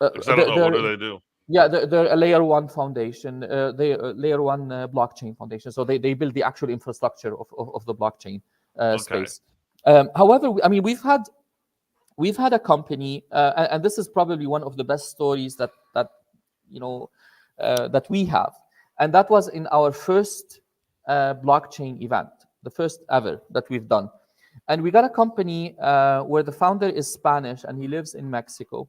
Because I don't know. What do they do? yeah, they're a layer one foundation. They layer one blockchain foundation. So they build the actual infrastructure of the blockchain space. However, I mean, we've had a company, and this is probably one of the best stories that that we have, and that was in our first blockchain event, the first ever that we've done. And we got a company where the founder is Spanish and he lives in Mexico.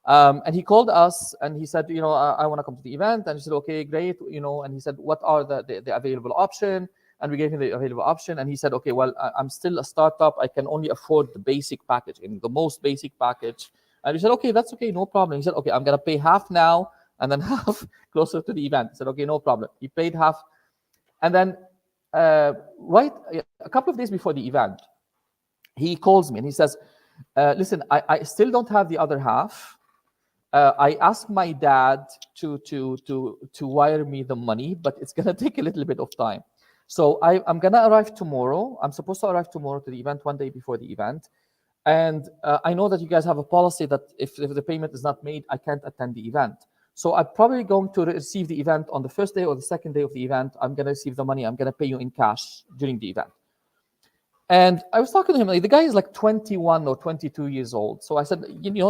And he called us and he said, I want to come to the event. And he said, okay, great. And he said, what are the available option? And we gave him the available option. And he said, okay, well, I'm still a startup. I can only afford the basic package, and the most basic package. And we said, okay, that's okay, no problem. He said, okay, I'm going to pay half now and then half closer to the event. He said, okay, no problem. He paid half. And then right a couple of days before the event, he calls me and he says, listen, I still don't have the other half. I asked my dad to wire me the money, but it's going to take a little bit of time. So I'm going to arrive tomorrow. I'm supposed to arrive tomorrow to the event, one day before the event. And I know that you guys have a policy that if the payment is not made, I can't attend the event. So I'm probably going to receive the event on the first day or the second day of the event. I'm going to receive the money. I'm going to pay you in cash during the event. And I was talking to him, like, the guy is like 21 or 22 years old. So I said,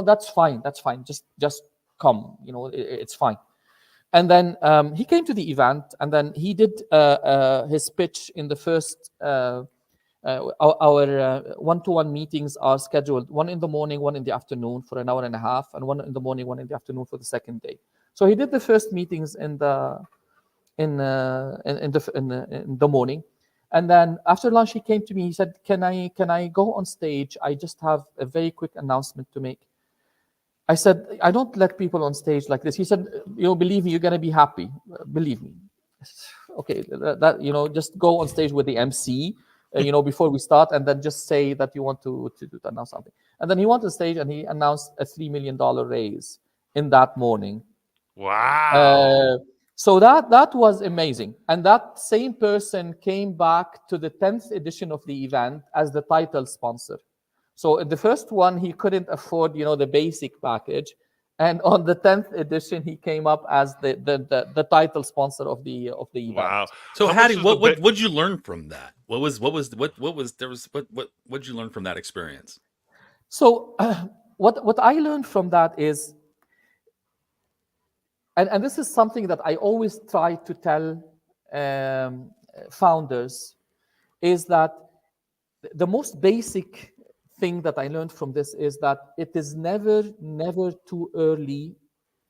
that's fine. That's fine. Just come, it's fine. And then he came to the event, and then he did his pitch in the first, our one-to-one meetings are scheduled, one in the morning, one in the afternoon for an hour and a half, and one in the morning, one in the afternoon for the second day. So he did the first meetings in the morning. And then after lunch, he came to me. He said, "Can I go on stage? I just have a very quick announcement to make." I said, "I don't let people on stage like this." He said, "Believe me, you're gonna be happy. Believe me." Okay, that just go on stage with the MC, before we start, and then just say that you want to announce something. And then he went on stage and he announced a $3 million raise in that morning. Wow. So that was amazing. And that same person came back to the 10th edition of the event as the title sponsor. So in the first one, he couldn't afford, the basic package. And on the 10th edition, he came up as the title sponsor of the event. Wow. So Hadi, what'd you learn from that? What did you learn from that experience? So what I learned from that is, and this is something that I always try to tell founders, is that the most basic thing that I learned from this is that it is never too early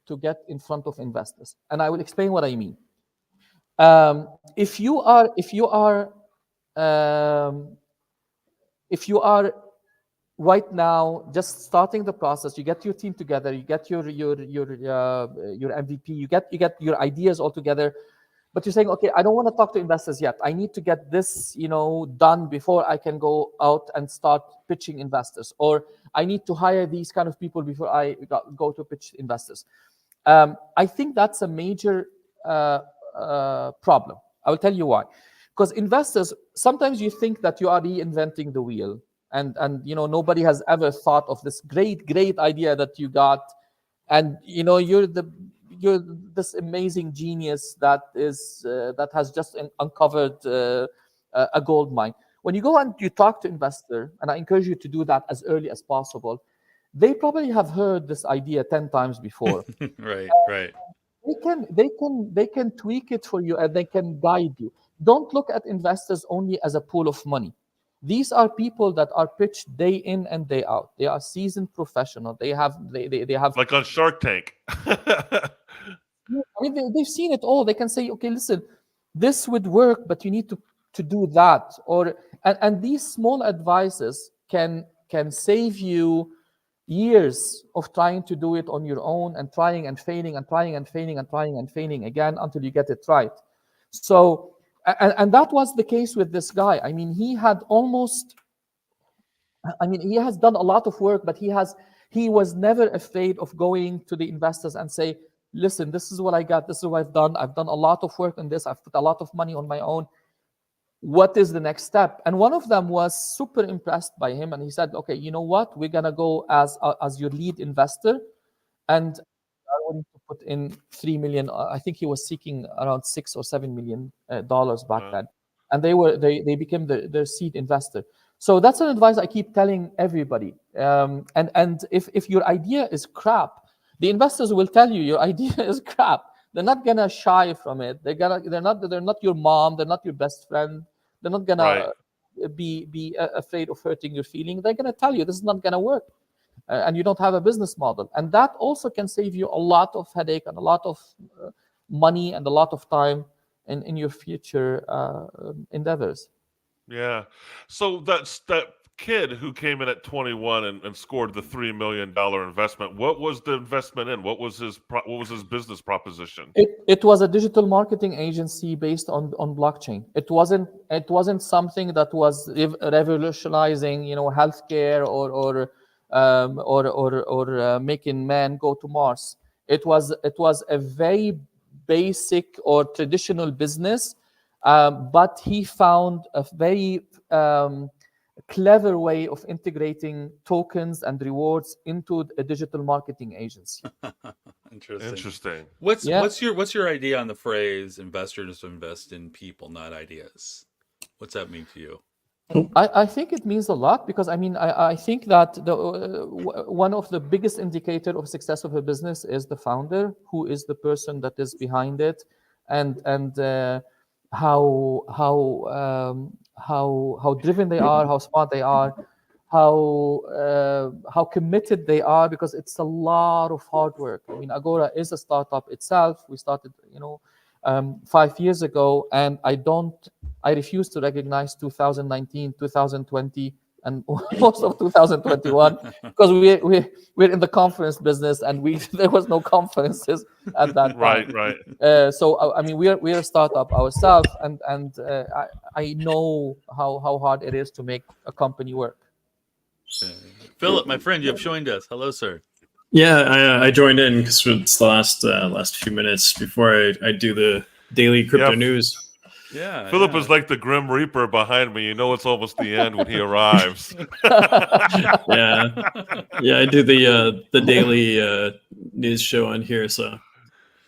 to get in front of investors. And I will explain what I mean. If you are right now just starting the process, you get your team together, you get your MVP, you get your ideas all together, but you're saying, okay, I don't want to talk to investors yet. I need to get this, done before I can go out and start pitching investors, or I need to hire these kind of people before I go to pitch investors. I think that's a major problem. I will tell you why. Because investors, sometimes you think that you are reinventing the wheel, and nobody has ever thought of this great idea that you got, and you're this amazing genius that has just uncovered a gold mine. When you go and you talk to investor, and I encourage you to do that as early as possible, they probably have heard this idea 10 times before. Right. They can tweak it for you, and they can guide you. Don't look at investors only as a pool of money. These are people that are pitched day in and day out. They are seasoned professionals. They have like on Shark Tank. I mean, they've seen it all. They can say, okay, listen, this would work, but you need to do that. And these small advices can save you years of trying to do it on your own, and trying and failing and trying and failing and trying and failing again until you get it right. So, and that was the case with this guy. I mean, he has done a lot of work, but he has He was never afraid of going to the investors and say, listen, this is what I got. This is what I've done. I've done a lot of work on this. I've put a lot of money on my own. What is the next step? And one of them was super impressed by him. And he said, okay, you know what? We're going to go as your lead investor. And I wanted to put in 3 million. I think he was seeking around $6 or $7 million dollars back then. And they became their seed investor. So that's an advice I keep telling everybody. And if your idea is crap, the investors will tell you your idea is crap. They're not gonna shy from it. They're not your mom. They're not your best friend. They're not gonna be afraid of hurting your feeling. They're gonna tell you this is not gonna work, and you don't have a business model. And that also can save you a lot of headache and a lot of money and a lot of time in your future endeavors. Yeah. So that kid who came in at 21 and scored the $3 million investment, what was the investment in? What was his business proposition? It was a digital marketing agency based on blockchain. It wasn't something that was revolutionizing, healthcare or making man go to Mars. It was a very basic or traditional business, but he found a very clever way of integrating tokens and rewards into a digital marketing agency. Interesting. What's your idea on the phrase investors invest in people, not ideas? What's that mean to you? I think it means a lot, because I think that one of the biggest indicator of success of a business is the founder, who is the person that is behind it, and how driven they are, how smart they are, how committed they are, because it's a lot of hard work. Agora is a startup itself. We started 5 years ago, and I refuse to recognize 2019, 2020, and most of 2021, because we're in the conference business, and there was no conferences at that time. Right. So we're a startup ourselves, and I know how hard it is to make a company work. Philip, my friend, you have joined us. Hello, sir. Yeah, I joined in because it's the last few minutes before I do the daily crypto news. Yeah, Philip is like the Grim Reaper behind me. You know it's almost the end when he arrives. Yeah, I do the daily news show on here, so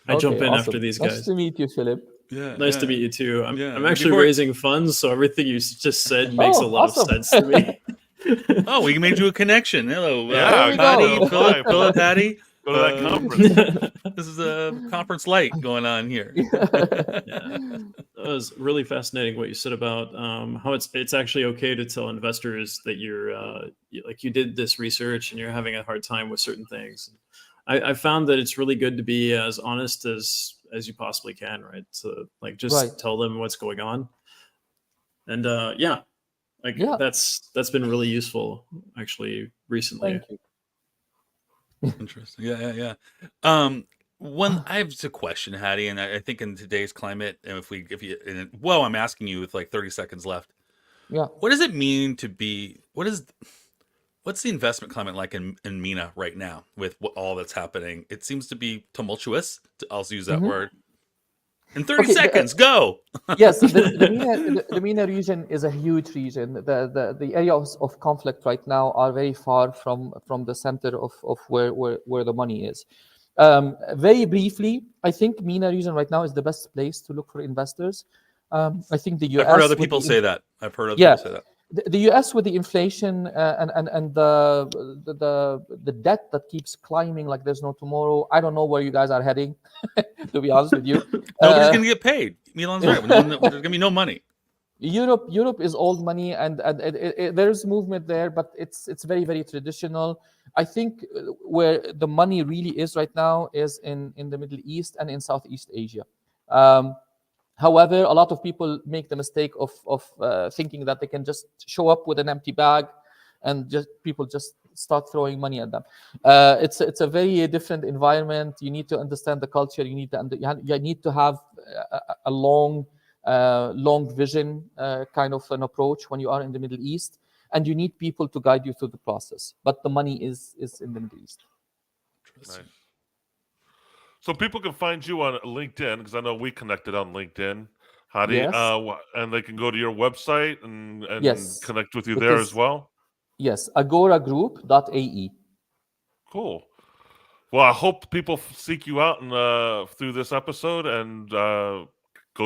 I jump in after these guys. Nice to meet you, Philip. Yeah, nice to meet you too. I'm actually raising funds, so everything you just said makes a lot of sense to me. Oh, we made you a connection. Hello, Hadi, Philip, Hadi. Go to that conference. This is a conference light going on here. That was really fascinating what you said about how it's actually okay to tell investors that you did this research and you're having a hard time with certain things. I found that it's really good to be as honest as you possibly can, right? So tell them what's going on, and that's been really useful actually recently. Thank you. Interesting. Yeah. I have a question, Hadi, and I think in today's climate, and I'm asking you with like 30 seconds left. Yeah. What does it mean to be? What's the investment climate like in MENA right now with all that's happening? It seems to be tumultuous. I'll use that word. In 30 seconds, go. Yes, the MENA region is a huge region. The areas of conflict right now are very far from the center of where the money is. Very briefly, I think MENA region right now is the best place to look for investors. I think the US. I've heard other people say that. People say that. The US with the inflation and the debt that keeps climbing like there's no tomorrow. I don't know where you guys are heading, to be honest with you. Nobody's going to get paid. Milan's right. There's going to be no money. Europe is old money, and there's movement there, but it's very, very traditional. I think where the money really is right now is in the Middle East and in Southeast Asia. However, a lot of people make the mistake of thinking that they can just show up with an empty bag and people just start throwing money at them. It's a very different environment. You need to understand the culture. You need to have a long vision kind of an approach when you are in the Middle East. and you need people to guide you through the process. But the money is in the Middle East. Nice. So people can find you on LinkedIn, because I know we connected on LinkedIn, Hadi. Yes. And they can go to your website and Yes. connect with you It there is- as well. Yes, agoragroup.ae. Cool. Well, I hope people seek you out and through this episode and go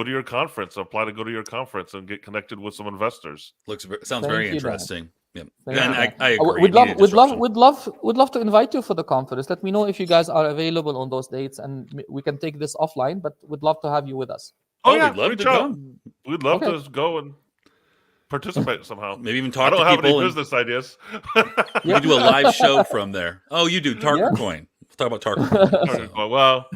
to your conference, apply to go to your conference and get connected with some investors. Sounds Thank very you, Dan. interesting. Yeah, Thank and you, Dan. I agree. We'd you need a disruption. love to invite you for the conference. Let me know if you guys are available on those dates, and we can take this offline. But we'd love to have you with us. Oh, Oh, yeah, we'd love reach to out. come. We'd love Okay. to go and participate somehow. Maybe even I talk don't to have any people. And business ideas. we could do a live show from there. Oh, you do Tarker Yeah. Coin. We'll talk about Tarker Coin. So. Well,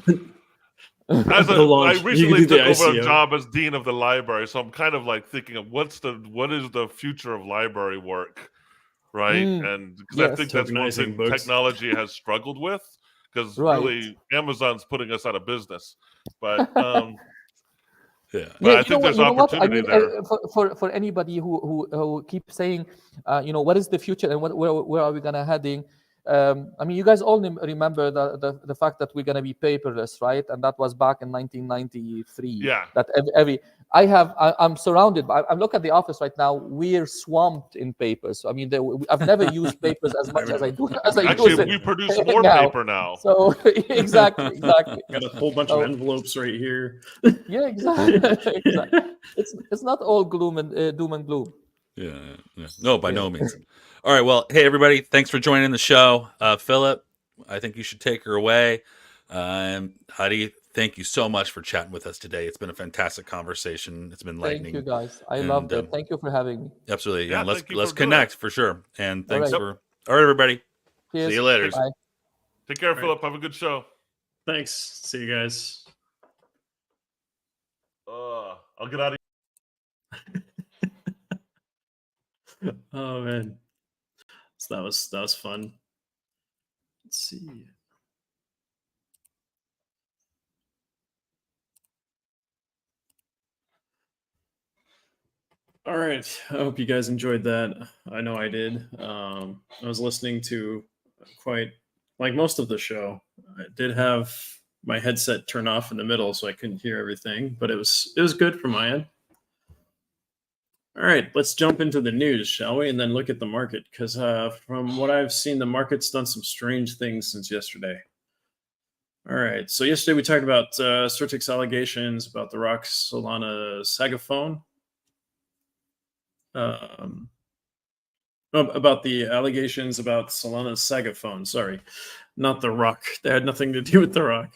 as The launch. I You recently could do took the over a ICO. job as dean of the library, so I'm kind of like thinking of what is the future of library work, right? And because I yes. think that's one Tokenizing thing books. technology has struggled with, because Right. really Amazon's putting us out of business. But Yeah. I think there's opportunity there. For anybody who keeps saying, what is the future and where are we gonna heading? I mean, you guys all remember the fact that we're gonna be paperless, right? And that was back in 1993. Yeah. That I'm surrounded. I'm looking at the office right now. We're swamped in papers. I mean, I've never used papers as much as I do. Actually, we produce more paper now. So exactly. Got a whole bunch of envelopes right here. Yeah, exactly. It's not all doom and gloom. Yeah. No, by no means. All right. Well, hey, everybody. Thanks for joining the show. Philip, I think you should take her away. Hadi, thank you so much for chatting with us today. It's been a fantastic conversation. It's been enlightening. Thank you, guys. I loved it. Thank you for having me. Absolutely. Yeah, And let's thank you for doing connect for sure. And thanks right. for all right, everybody. Cheers. See you later. Bye. Take care, All right. Philip. Have a good show. Thanks. See you guys. I'll get out of Oh man, so that was fun. Let's see. All right, I hope you guys enjoyed that. I know I did. I was listening to quite like most of the show. I did have my headset turned off in the middle, so I couldn't hear everything, but it was good from my end. All right, let's jump into the news, shall we? And then look at the market, because from what I've seen, the market's done some strange things since yesterday. All right, so yesterday we talked about Certic's allegations about the Rock Solana Saga phone. About the allegations about Solana's Saga phone. Sorry, not the Rock. They had nothing to do with the Rock.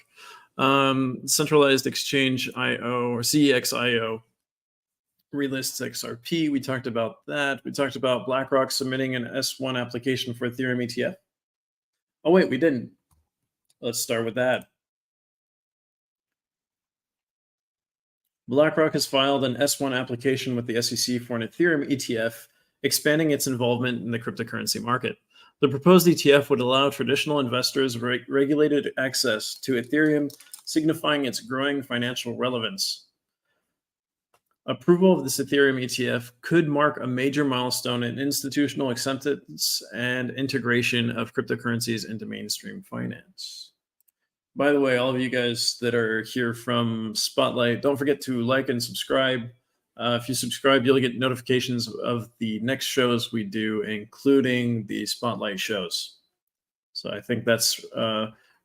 Centralized Exchange IO or CEXIO relists XRP. We talked about that. We talked about BlackRock submitting an S1 application for Ethereum ETF. Oh, wait, we didn't. Let's start with that. BlackRock has filed an S1 application with the SEC for an Ethereum ETF, expanding its involvement in the cryptocurrency market. The proposed ETF would allow traditional investors regulated access to Ethereum, signifying its growing financial relevance. Approval of this Ethereum ETF could mark a major milestone in institutional acceptance and integration of cryptocurrencies into mainstream finance. By the way, all of you guys that are here from Spotlight, don't forget to like and subscribe. If you subscribe, you'll get notifications of the next shows we do, including the Spotlight shows. So I think that's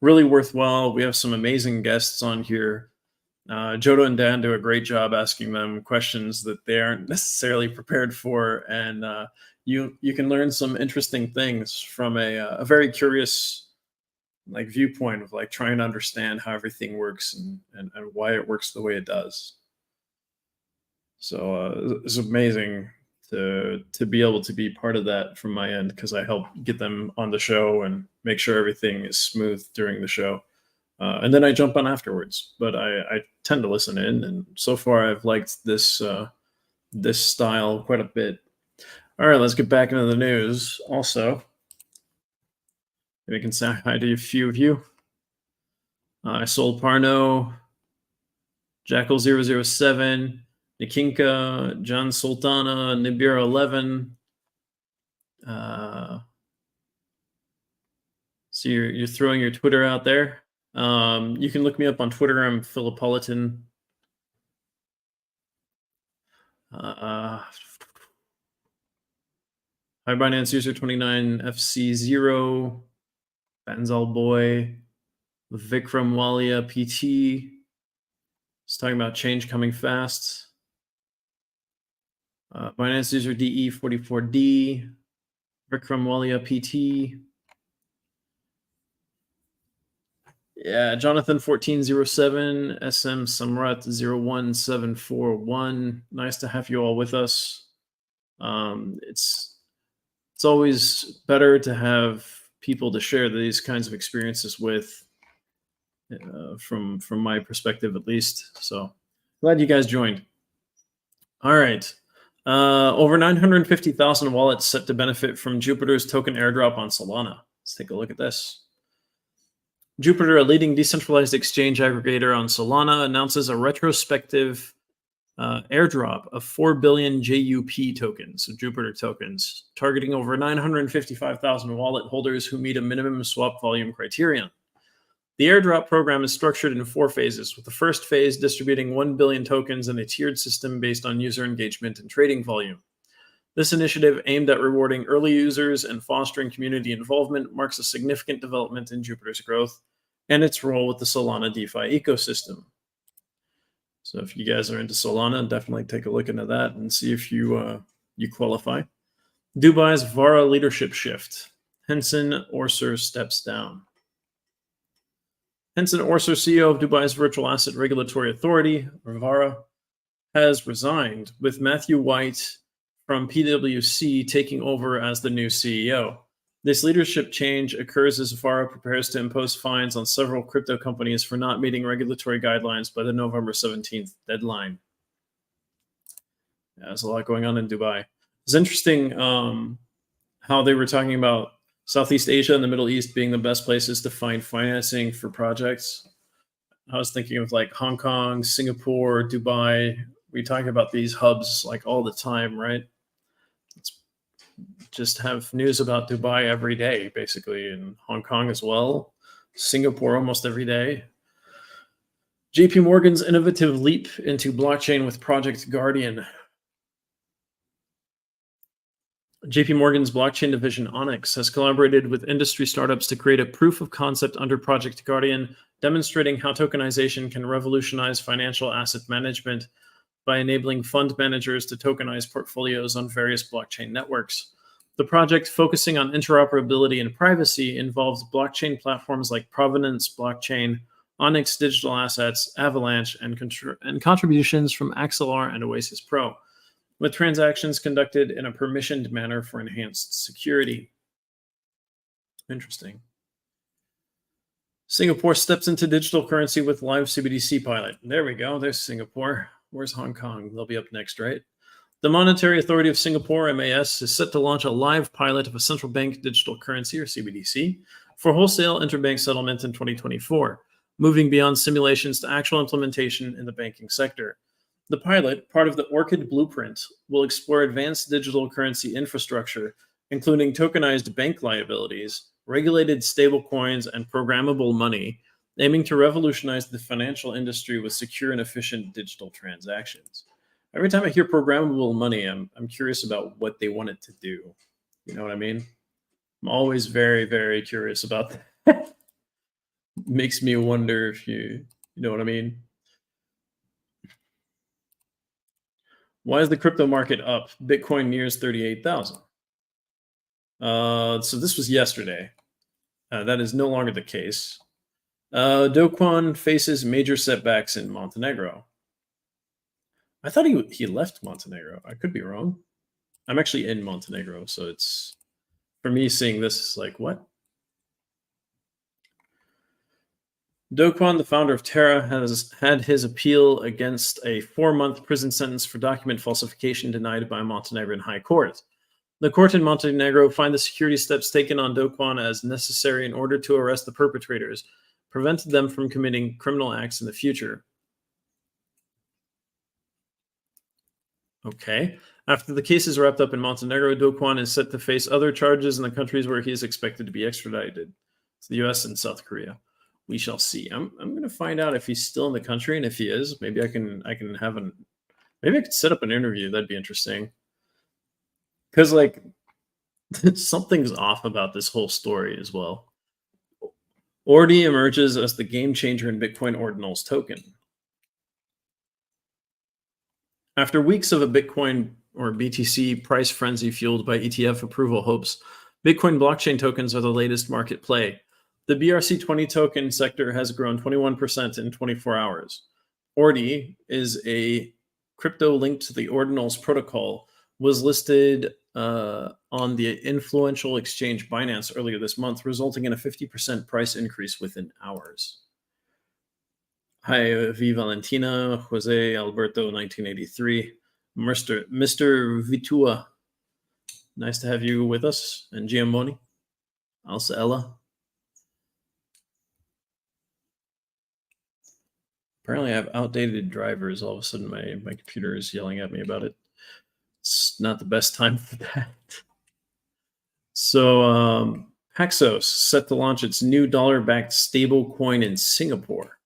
really worthwhile. We have some amazing guests on here. Jodah and Dan do a great job asking them questions that they aren't necessarily prepared for, and you can learn some interesting things from a very curious viewpoint of trying to understand how everything works and why it works the way it does. So it's amazing to be able to be part of that from my end, because I help get them on the show and make sure everything is smooth during the show. And then I jump on afterwards, but I tend to listen in, and so far I've liked this style quite a bit. All right, let's get back into the news. Also, maybe I can say hi to a few of you. I sold Parno, Jackal007, Nikinka, John Sultana, Nibiru11, So you're throwing your Twitter out there. You can look me up on Twitter. I'm Philippolitan. Hi Binance user 29FC0, Banzal Boy, Vikram Walia PT. It's talking about change coming fast. Binance user DE44D, Vikram Walia PT. Yeah, Jonathan 1407, SM Samrat 01741. Nice to have you all with us. It's always better to have people to share these kinds of experiences with, from my perspective at least. So glad you guys joined. All right. Over 950,000 wallets set to benefit from Jupiter's token airdrop on Solana. Let's take a look at this. Jupiter, a leading decentralized exchange aggregator on Solana, announces a retrospective airdrop of 4 billion JUP tokens, so Jupiter tokens, targeting over 955,000 wallet holders who meet a minimum swap volume criterion. The airdrop program is structured in 4 phases, with the first phase distributing 1 billion tokens in a tiered system based on user engagement and trading volume. This initiative, aimed at rewarding early users and fostering community involvement, marks a significant development in Jupiter's growth and its role with the Solana DeFi ecosystem. So if you guys are into Solana, definitely take a look into that and see if you qualify. Dubai's Vara leadership shift. Henson Orser steps down. Henson Orser, CEO of Dubai's Virtual Asset Regulatory Authority, or VARA, has resigned, with Matthew White from PwC taking over as the new CEO. This leadership change occurs as VARA prepares to impose fines on several crypto companies for not meeting regulatory guidelines by the November 17th deadline. Yeah, there's a lot going on in Dubai. It's interesting how they were talking about Southeast Asia and the Middle East being the best places to find financing for projects. I was thinking of like Hong Kong, Singapore, Dubai. We talk about these hubs like all the time, right? Just have news about Dubai every day, basically, and Hong Kong as well. Singapore almost every day. JP Morgan's innovative leap into blockchain with Project Guardian. JP Morgan's blockchain division, Onyx, has collaborated with industry startups to create a proof of concept under Project Guardian, demonstrating how tokenization can revolutionize financial asset management by enabling fund managers to tokenize portfolios on various blockchain networks. The project, focusing on interoperability and privacy, involves blockchain platforms like Provenance Blockchain, Onyx Digital Assets, Avalanche, and contributions from Axelar and Oasis Pro, with transactions conducted in a permissioned manner for enhanced security. Interesting. Singapore steps into digital currency with live CBDC pilot. There we go. There's Singapore. Where's Hong Kong? They'll be up next, right? The Monetary Authority of Singapore, MAS, is set to launch a live pilot of a central bank digital currency, or CBDC, for wholesale interbank settlement in 2024, moving beyond simulations to actual implementation in the banking sector. The pilot, part of the Orchid Blueprint, will explore advanced digital currency infrastructure, including tokenized bank liabilities, regulated stablecoins, and programmable money, aiming to revolutionize the financial industry with secure and efficient digital transactions. Every time I hear programmable money, I'm curious about what they want it to do. You know what I mean? I'm always very, very curious about that. Makes me wonder if you know what I mean? Why is the crypto market up? Bitcoin nears 38,000. So this was yesterday. That is no longer the case. Do Kwon faces major setbacks in Montenegro. I thought he left Montenegro. I could be wrong. I'm actually in Montenegro, so it's, for me, seeing this is like, what? Do Kwon, the founder of Terra, has had his appeal against a 4-month prison sentence for document falsification denied by a Montenegrin high court. The court in Montenegro find the security steps taken on Do Kwon as necessary in order to arrest the perpetrators, prevented them from committing criminal acts in the future. Okay. After the case is wrapped up in Montenegro, Do Kwon is set to face other charges in the countries where he is expected to be extradited to the U.S. and South Korea. We shall see. I'm going to find out if he's still in the country, and if he is, maybe I can have maybe I could set up an interview. That'd be interesting. Because like something's off about this whole story as well. Ordi emerges as the game changer in Bitcoin Ordinals token. After weeks of a Bitcoin or BTC price frenzy fueled by ETF approval hopes, Bitcoin blockchain tokens are the latest market play. The BRC20 token sector has grown 21% in 24 hours. Ordi is a crypto linked to the Ordinals protocol, was listed on the influential exchange Binance earlier this month, resulting in a 50% price increase within hours. Hi, V. Valentina, Jose Alberto, 1983, Mr. Vitua. Nice to have you with us. And Giamoni, Alsa Ella. Apparently, I have outdated drivers. All of a sudden, my computer is yelling at me about it. It's not the best time for that. So, Paxos set to launch its new dollar-backed stable coin in Singapore.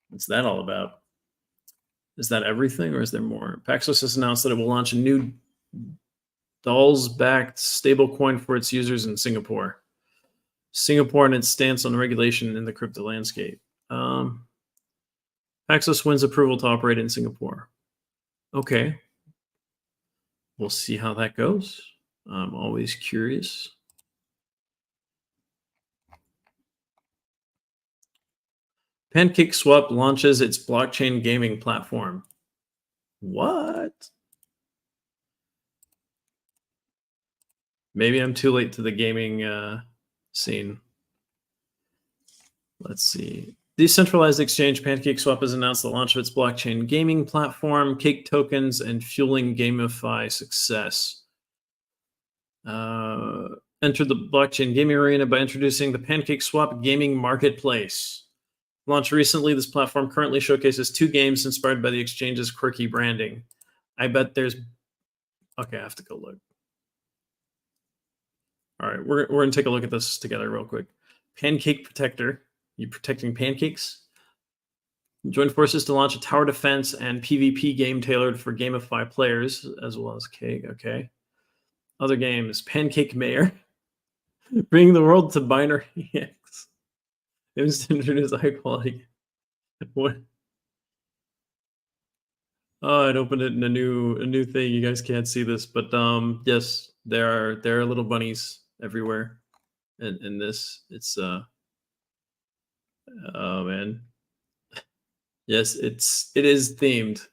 What's that all about? Is that everything, or is there more? Paxos has announced that it will launch a new dollars-backed stablecoin for its users in Singapore. Singapore and its stance on regulation in the crypto landscape. Paxos wins approval to operate in Singapore. Okay. We'll see how that goes. I'm always curious. PancakeSwap launches its blockchain gaming platform. What? Maybe I'm too late to the gaming scene. Let's see. Decentralized exchange PancakeSwap has announced the launch of its blockchain gaming platform, Cake Tokens, and fueling GameFi success. Entered the blockchain gaming arena by introducing the PancakeSwap Gaming Marketplace. Launched recently, this platform currently showcases 2 games inspired by the exchange's quirky branding. I bet there's... Okay, I have to go look. All right, we're going to take a look at this together real quick. Pancake Protector. You protecting pancakes? Join forces to launch a tower defense and PvP game tailored for GameFi players, as well as Cake. Okay. Other games. Pancake Mayor. Bringing the world to binary X. Aims to introduce high quality. What? Oh, I'd opened it in a new thing. You guys can't see this, but yes, there are little bunnies everywhere. In this, it's oh man. Yes, it is themed.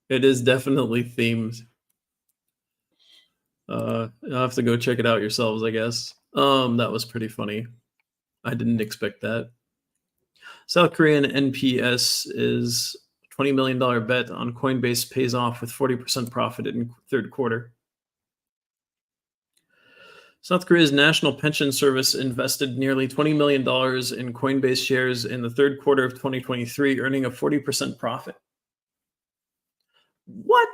It is definitely themed. You'll have to go check it out yourselves, I guess. That was pretty funny. I didn't expect that. South Korean NPS is $20 million bet on Coinbase pays off with 40% profit in third quarter. South Korea's National Pension Service invested nearly $20 million in Coinbase shares in the third quarter of 2023, earning a 40% profit. What?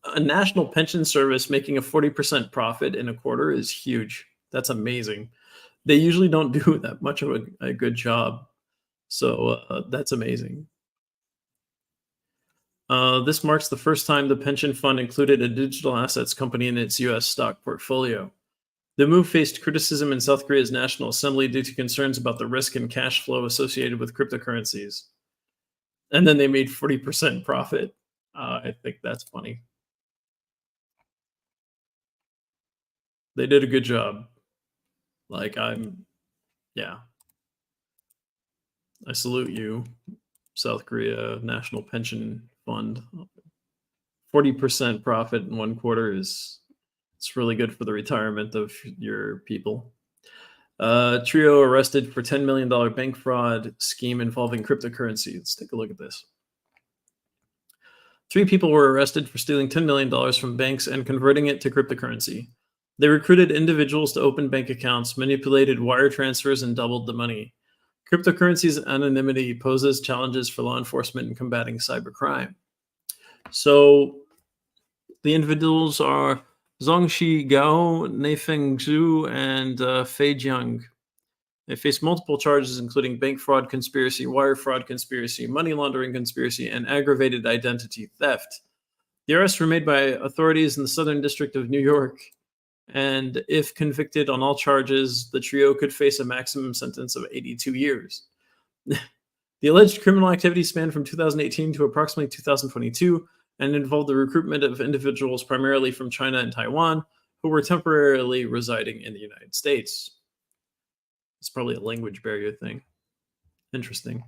A National Pension Service making a 40% profit in a quarter is huge. That's amazing. They usually don't do that much of a good job. So that's amazing. This marks the first time the pension fund included a digital assets company in its U.S. stock portfolio. The move faced criticism in South Korea's National Assembly due to concerns about the risk and cash flow associated with cryptocurrencies. And then they made 40% profit. I think that's funny. They did a good job. Yeah. I salute you, South Korea National Pension Fund. 40% profit in one quarter it's really good for the retirement of your people. Trio arrested for $10 million bank fraud scheme involving cryptocurrency. Let's take a look at this. 3 people were arrested for stealing $10 million from banks and converting it to cryptocurrency. They recruited individuals to open bank accounts, manipulated wire transfers, and doubled the money. Cryptocurrency's anonymity poses challenges for law enforcement in combating cybercrime. So the individuals are Zhongxi Gao, Neifeng Zhu, and Fei Jiang. They face multiple charges, including bank fraud conspiracy, wire fraud conspiracy, money laundering conspiracy, and aggravated identity theft. The arrests were made by authorities in the Southern District of New York, and if convicted on all charges, the trio could face a maximum sentence of 82 years. The alleged criminal activity spanned from 2018 to approximately 2022 and involved the recruitment of individuals primarily from China and Taiwan who were temporarily residing in the United States. It's probably a language barrier thing. Interesting.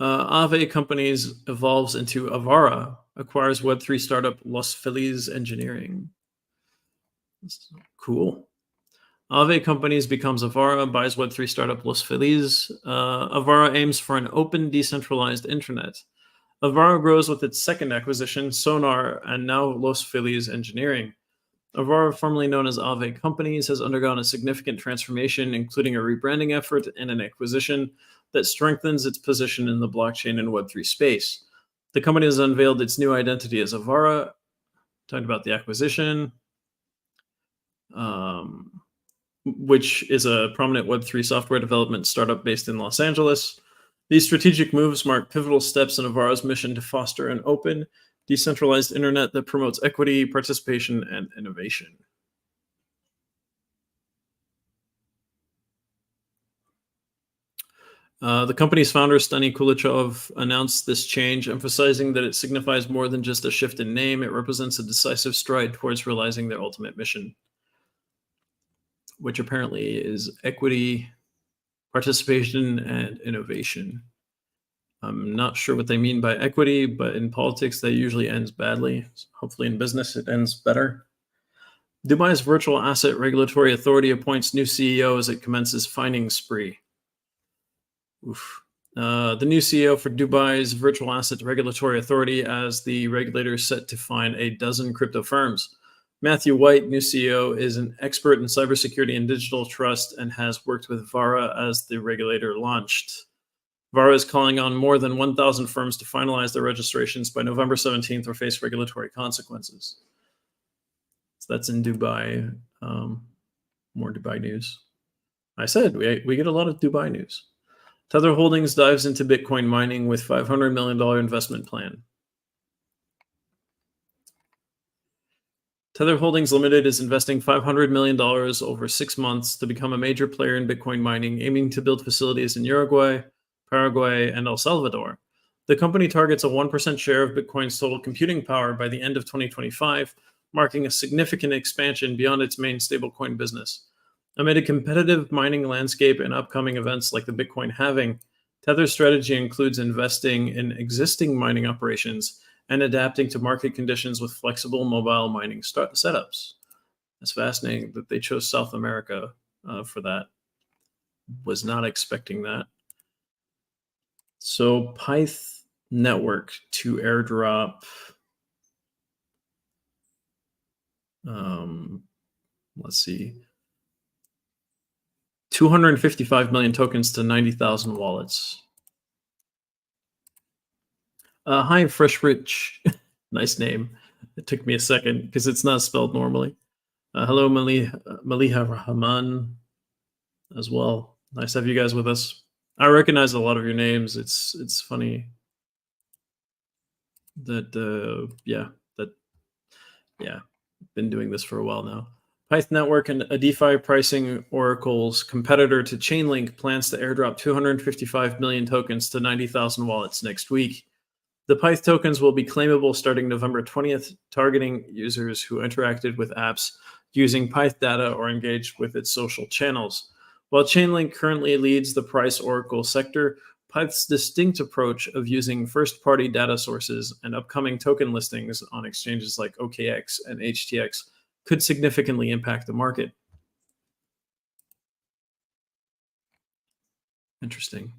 Aave Companies evolves into Avara, acquires Web3 startup Los Feliz Engineering. That's cool. Aave Companies becomes Avara, buys Web3 startup Los Feliz. Avara aims for an open, decentralized internet. Avara grows with its second acquisition, Sonar, and now Los Feliz Engineering. Avara, formerly known as Aave Companies, has undergone a significant transformation, including a rebranding effort and an acquisition that strengthens its position in the blockchain and Web3 space. The company has unveiled its new identity as Avara. Talked about the acquisition, which is a prominent Web3 software development startup based in Los Angeles. These strategic moves mark pivotal steps in Avara's mission to foster an open, decentralized internet that promotes equity, participation, and innovation. The company's founder, Stani Kulichov, announced this change, emphasizing that it signifies more than just a shift in name. It represents a decisive stride towards realizing their ultimate mission, which apparently is equity, participation, and innovation. I'm not sure what they mean by equity, but in politics, that usually ends badly. Hopefully in business, it ends better. Dubai's Virtual Asset Regulatory Authority appoints new CEO as it commences fining spree. Oof. The new CEO for Dubai's Virtual Asset Regulatory Authority, as the regulator is set to fine a dozen crypto firms. Matthew White, new CEO, is an expert in cybersecurity and digital trust and has worked with Vara as the regulator launched. Vara is calling on more than 1,000 firms to finalize their registrations by November 17th or face regulatory consequences. So that's in Dubai. More Dubai news. I said we get a lot of Dubai news. Tether Holdings dives into Bitcoin mining with $500 million investment plan. Tether Holdings Limited is investing $500 million over 6 months to become a major player in Bitcoin mining, aiming to build facilities in Uruguay, Paraguay, and El Salvador. The company targets a 1% share of Bitcoin's total computing power by the end of 2025, marking a significant expansion beyond its main stablecoin business. Amid a competitive mining landscape and upcoming events like the Bitcoin halving, Tether's strategy includes investing in existing mining operations and adapting to market conditions with flexible mobile mining setups. It's fascinating that they chose South America for that. Was not expecting that. So Pyth Network to airdrop. Let's see. 255 million tokens to 90,000 wallets. Hi, Fresh Rich. Nice name. It took me a second because it's not spelled normally. Hello, Maliha Rahman as well. Nice to have you guys with us. I recognize a lot of your names. It's funny that been doing this for a while now. Pyth Network, and a DeFi pricing oracle's competitor to Chainlink, plans to airdrop 255 million tokens to 90,000 wallets next week. The Pyth tokens will be claimable starting November 20th, targeting users who interacted with apps using Pyth data or engaged with its social channels. While Chainlink currently leads the price oracle sector, Pyth's distinct approach of using first-party data sources and upcoming token listings on exchanges like OKX and HTX could significantly impact the market. Interesting.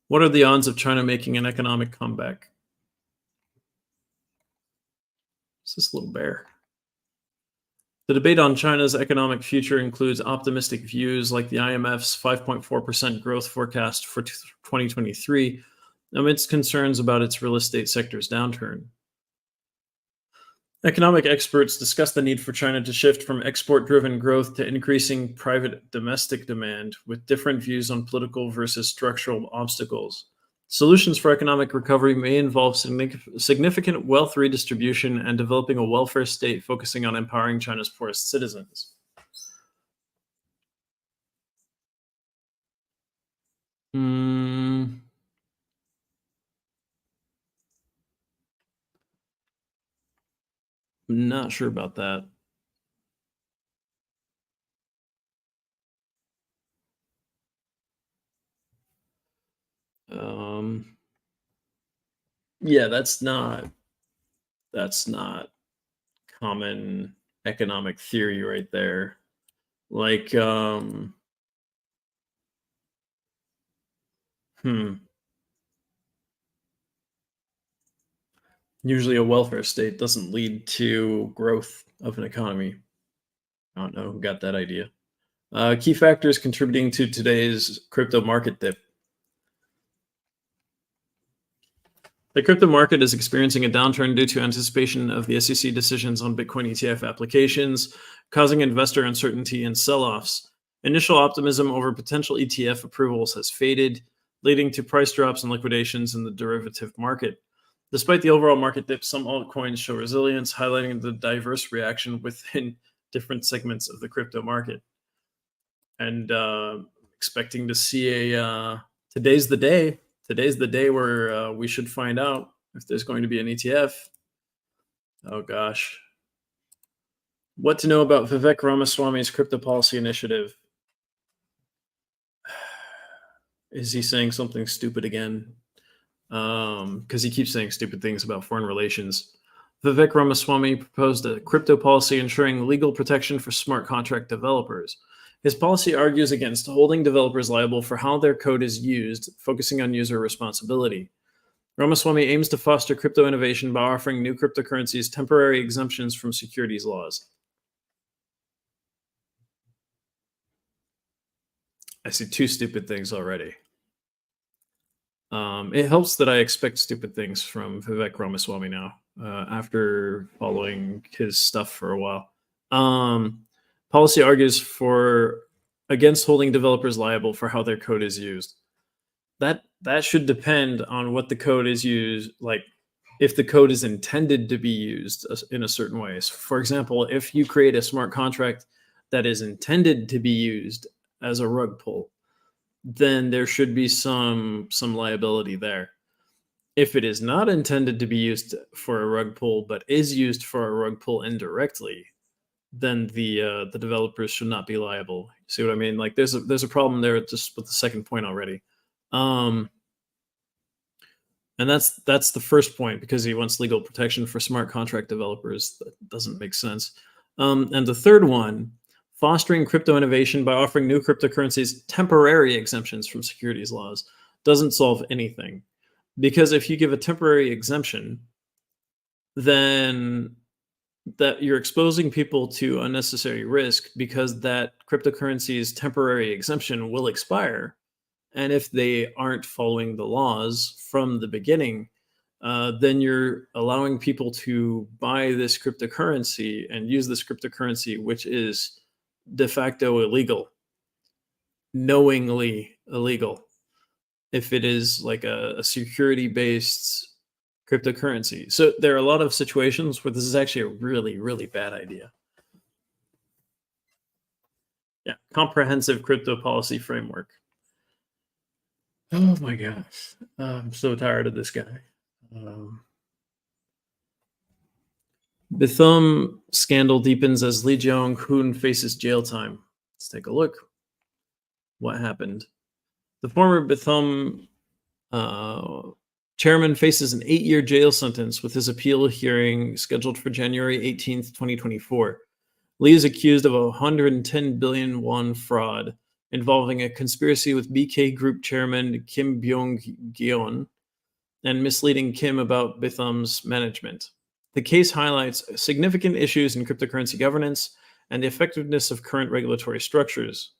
What are the odds of China making an economic comeback? It's this little bear. The debate on China's economic future includes optimistic views like the IMF's 5.4% growth forecast for 2023, amidst concerns about its real estate sector's downturn. Economic experts discuss the need for China to shift from export-driven growth to increasing private domestic demand, with different views on political versus structural obstacles. Solutions for economic recovery may involve significant wealth redistribution and developing a welfare state focusing on empowering China's poorest citizens. Not sure about that. Yeah, that's not common economic theory right there. Like, usually a welfare state doesn't lead to growth of an economy. I don't know who got that idea. Key factors contributing to today's crypto market dip. The crypto market is experiencing a downturn due to anticipation of the SEC decisions on Bitcoin ETF applications, causing investor uncertainty and sell-offs. Initial optimism over potential ETF approvals has faded, leading to price drops and liquidations in the derivative market. Despite the overall market dip, some altcoins show resilience, highlighting the diverse reaction within different segments of the crypto market. And expecting to see today's the day. Today's the day where we should find out if there's going to be an ETF. Oh, gosh. What to know about Vivek Ramaswamy's crypto policy initiative? Is he saying something stupid again? Because he keeps saying stupid things about foreign relations. Vivek Ramaswamy proposed a crypto policy ensuring legal protection for smart contract developers. His policy argues against holding developers liable for how their code is used, focusing on user responsibility. Ramaswamy aims to foster crypto innovation by offering new cryptocurrencies temporary exemptions from securities laws. I see two stupid things already. It helps that I expect stupid things from Vivek Ramaswamy now, after following his stuff for a while. Policy argues against holding developers liable for how their code is used. That should depend on what the code is used, like if the code is intended to be used in a certain way. So for example, if you create a smart contract that is intended to be used as a rug pull, then there should be some liability there. If it is not intended to be used for a rug pull, but is used for a rug pull indirectly, then the developers should not be liable. See what I mean? Like there's a problem there just with the second point already. And that's the first point, because he wants legal protection for smart contract developers. That doesn't make sense. And the third one, fostering crypto innovation by offering new cryptocurrencies temporary exemptions from securities laws, doesn't solve anything. Because if you give a temporary exemption, then that you're exposing people to unnecessary risk, because that cryptocurrency's temporary exemption will expire. And if they aren't following the laws from the beginning, then you're allowing people to buy this cryptocurrency and use this cryptocurrency, which is de facto illegal, knowingly illegal, if it is like a security-based cryptocurrency. So there are a lot of situations where this is actually a really, really bad idea. Yeah, comprehensive crypto policy framework. Oh my gosh, I'm so tired of this guy. Bithumb scandal deepens as Lee Jong-hoon faces jail time. Let's take a look. What happened? The former Bithumb chairman faces an 8-year jail sentence, with his appeal hearing scheduled for January 18th, 2024. Lee is accused of a 110 billion won fraud involving a conspiracy with BK Group chairman Kim Byung-gyeon and misleading Kim about Bithumb's management. The case highlights significant issues in cryptocurrency governance and the effectiveness of current regulatory structures.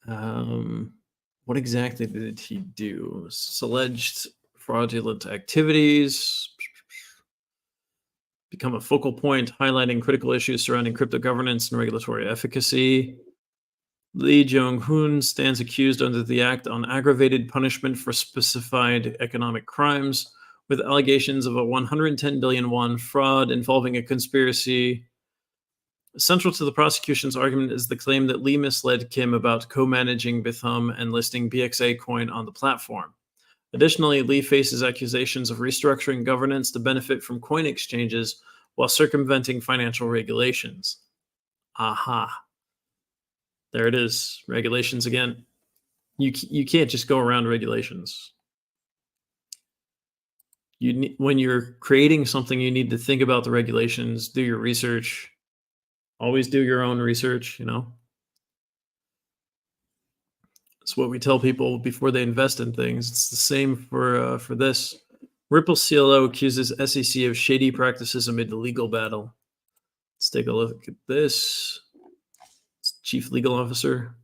What exactly did he do? Alleged fraudulent activities, become a focal point, highlighting critical issues surrounding crypto governance and regulatory efficacy. Lee Jong-hoon stands accused under the Act on aggravated punishment for specified economic crimes, with allegations of a 110 billion won fraud involving a conspiracy. Central to the prosecution's argument is the claim that Lee misled Kim about co-managing Bithum and listing BXA coin on the platform. Additionally, Lee faces accusations of restructuring governance to benefit from coin exchanges while circumventing financial regulations. Aha. There it is. Regulations again. You can't just go around regulations. When you're creating something, you need to think about the regulations, do your research. Always do your own research, It's what we tell people before they invest in things. It's the same for this. Ripple CLO accuses SEC of shady practices amid the legal battle. Let's take a look at this. It's Chief Legal Officer.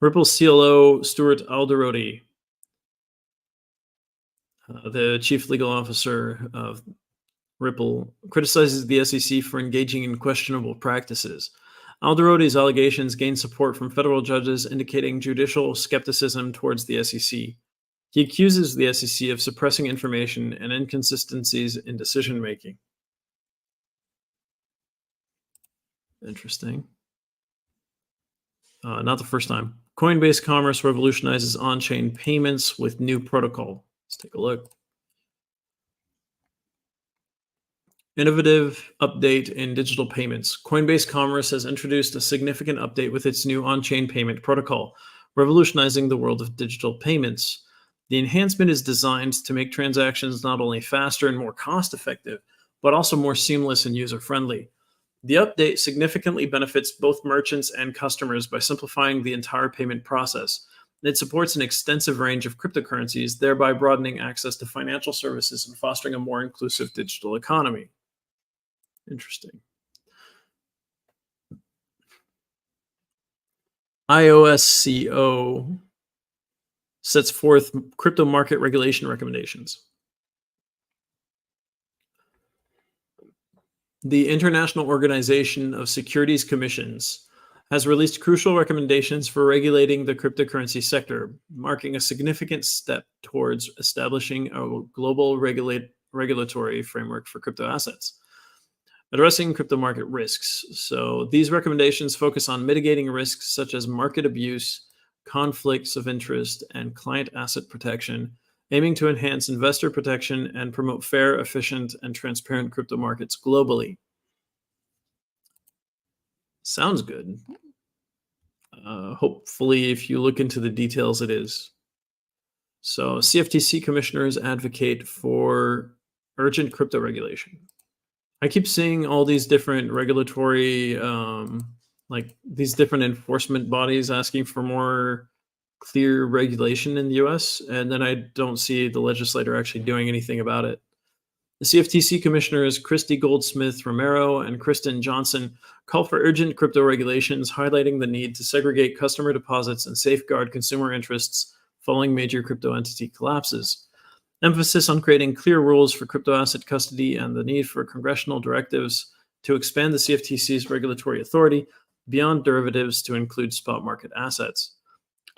Ripple CLO Stuart Alderodi, the Chief Legal Officer of Ripple, criticizes the SEC for engaging in questionable practices. Alderodi's allegations gained support from federal judges, indicating judicial skepticism towards the SEC. He accuses the SEC of suppressing information and inconsistencies in decision-making. Interesting. Not the first time. Coinbase Commerce revolutionizes on-chain payments with new protocol. Let's take a look. Innovative update in digital payments. Coinbase Commerce has introduced a significant update with its new on-chain payment protocol, revolutionizing the world of digital payments. The enhancement is designed to make transactions not only faster and more cost-effective, but also more seamless and user-friendly. The update significantly benefits both merchants and customers by simplifying the entire payment process. It supports an extensive range of cryptocurrencies, thereby broadening access to financial services and fostering a more inclusive digital economy. Interesting. IOSCO sets forth crypto market regulation recommendations. The International Organization of Securities Commissions has released crucial recommendations for regulating the cryptocurrency sector, marking a significant step towards establishing a global regulatory framework for crypto assets. Addressing crypto market risks. So these recommendations focus on mitigating risks such as market abuse, conflicts of interest, and client asset protection, aiming to enhance investor protection and promote fair, efficient, and transparent crypto markets globally. Sounds good. Hopefully, if you look into the details, it is. So CFTC commissioners advocate for urgent crypto regulation. I keep seeing all these different regulatory, like these different enforcement bodies asking for more clear regulation in the US, and then I don't see the legislator actually doing anything about it. The CFTC commissioners Christy Goldsmith Romero and Kristen Johnson call for urgent crypto regulations, highlighting the need to segregate customer deposits and safeguard consumer interests following major crypto entity collapses. Emphasis on creating clear rules for crypto asset custody and the need for congressional directives to expand the CFTC's regulatory authority beyond derivatives to include spot market assets.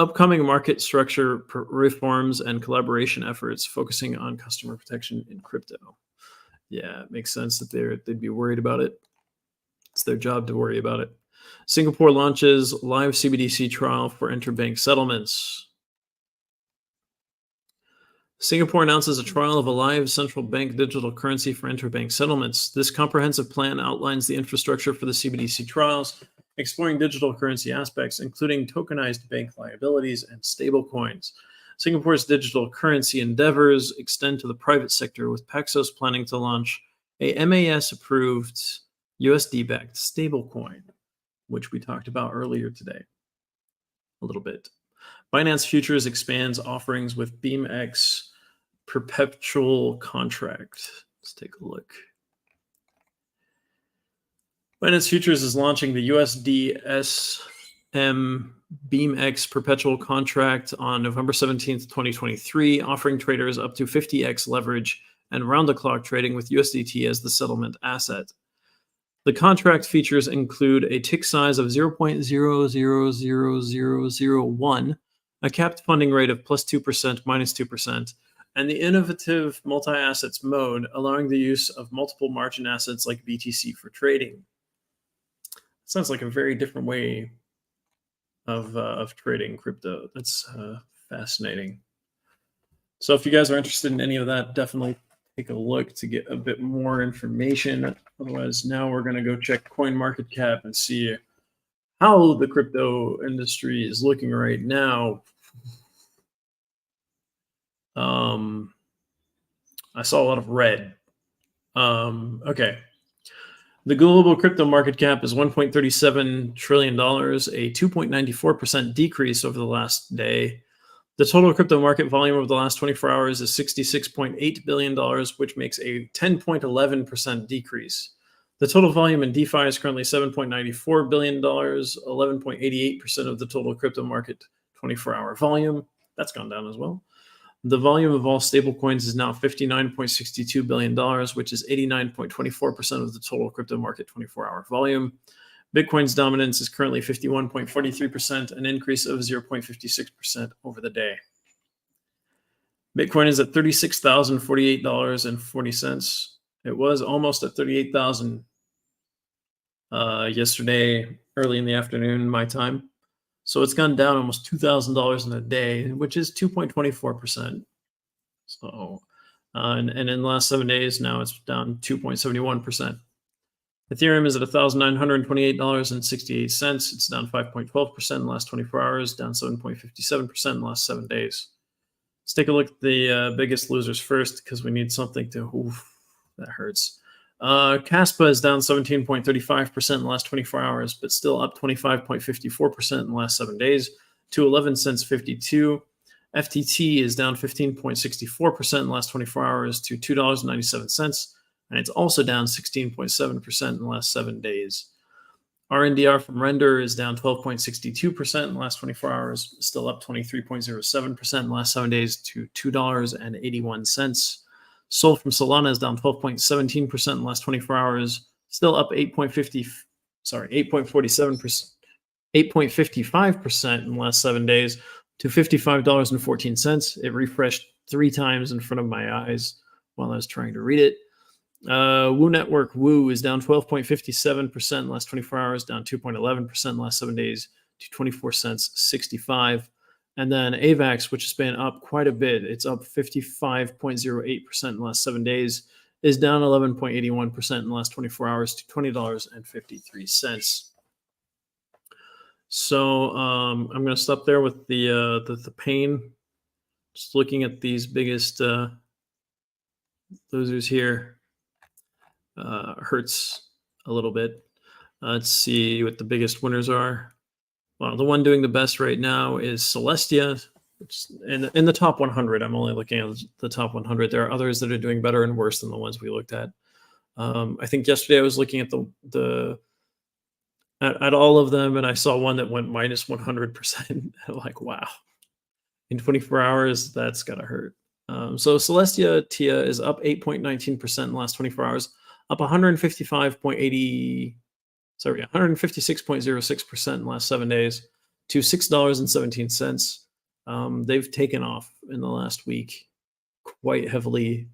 Upcoming market structure reforms and collaboration efforts focusing on customer protection in crypto. Yeah, it makes sense that they'd be worried about it. It's their job to worry about it. Singapore launches live CBDC trial for interbank settlements. Singapore announces a trial of a live central bank digital currency for interbank settlements. This comprehensive plan outlines the infrastructure for the CBDC trials, exploring digital currency aspects, including tokenized bank liabilities and stablecoins. Singapore's digital currency endeavors extend to the private sector, with Paxos planning to launch a MAS-approved USD-backed stablecoin, which we talked about earlier today a little bit. Binance Futures expands offerings with BeamX perpetual contract. Let's take a look. Binance Futures is launching the USDSM BeamX perpetual contract on November 17th, 2023, offering traders up to 50x leverage and round-the-clock trading with USDT as the settlement asset. The contract features include a tick size of 0.000001, a capped funding rate of plus 2%, minus 2%, and the innovative multi-assets mode, allowing the use of multiple margin assets like BTC for trading. Sounds like a very different way of trading crypto. That's fascinating. So if you guys are interested in any of that, definitely take a look to get a bit more information. Otherwise, now we're going to go check CoinMarketCap and see how the crypto industry is looking right now. I saw a lot of red. Okay. The global crypto market cap is $1.37 trillion, a 2.94% decrease over the last day. The total crypto market volume over the last 24 hours is $66.8 billion, which makes a 10.11% decrease. The total volume in DeFi is currently $7.94 billion, 11.88% of the total crypto market 24-hour volume. That's gone down as well. The volume of all stablecoins is now $59.62 billion, which is 89.24% of the total crypto market 24-hour volume. Bitcoin's dominance is currently 51.43%, an increase of 0.56% over the day. Bitcoin is at $36,048.40. It was almost at $38,000 yesterday, early in the afternoon, my time. So it's gone down almost $2,000 in a day, which is 2.24%. So, and in the last 7 days, now it's down 2.71%. Ethereum is at $1,928.68. It's down 5.12% in the last 24 hours, down 7.57% in the last 7 days. Let's take a look at the biggest losers first, because we need something to, oof, that hurts. Caspa is down 17.35% in the last 24 hours, but still up 25.54% in the last 7 days to 11 cents 52. FTT is down 15.64% in the last 24 hours to $2.97, and it's also down 16.7% in the last 7 days. RNDR from Render is down 12.62% in the last 24 hours, still up 23.07% in the last 7 days to $2.81. Sol from Solana is down 12.17% in the last 24 hours, still up 8.55% in the last 7 days to $55.14. It refreshed 3 times in front of my eyes while I was trying to read it. Woo Network Woo is down 12.57% in the last 24 hours, down 2.11% in the last 7 days to 24 cents 65. And then AVAX, which has been up quite a bit, it's up 55.08% in the last 7 days, is down 11.81% in the last 24 hours to $20.53. So I'm going to stop there with the pain. Just looking at these biggest losers here hurts a little bit. Let's see what the biggest winners are. Well, the one doing the best right now is Celestia, which in the top 100. I'm only looking at the top 100. There are others that are doing better and worse than the ones we looked at. I think yesterday I was looking at at all of them, and I saw one that went minus 100%. I'm like, wow. In 24 hours, that's gotta hurt. So Celestia TIA is up 8.19% in the last 24 hours, up 156.06% in the last 7 days to $6.17. They've taken off in the last week quite heavily.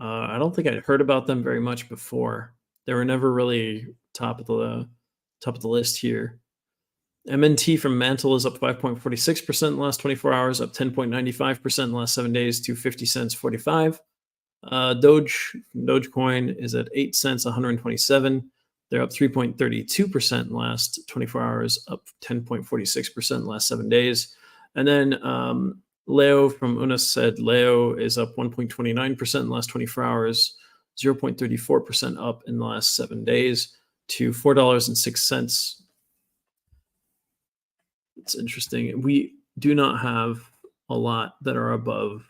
I don't think I'd heard about them very much before. They were never really top of the list here. MNT from Mantle is up 5.46% in the last 24 hours, up 10.95% in the last 7 days to 50 cents 45. Dogecoin is at 8 cents 127. They're up 3.32% in the last 24 hours, up 10.46% in the last 7 days. And then Leo from Unas said Leo is up 1.29% in the last 24 hours, 0.34% up in the last 7 days to $4.06. It's interesting. We do not have a lot that are above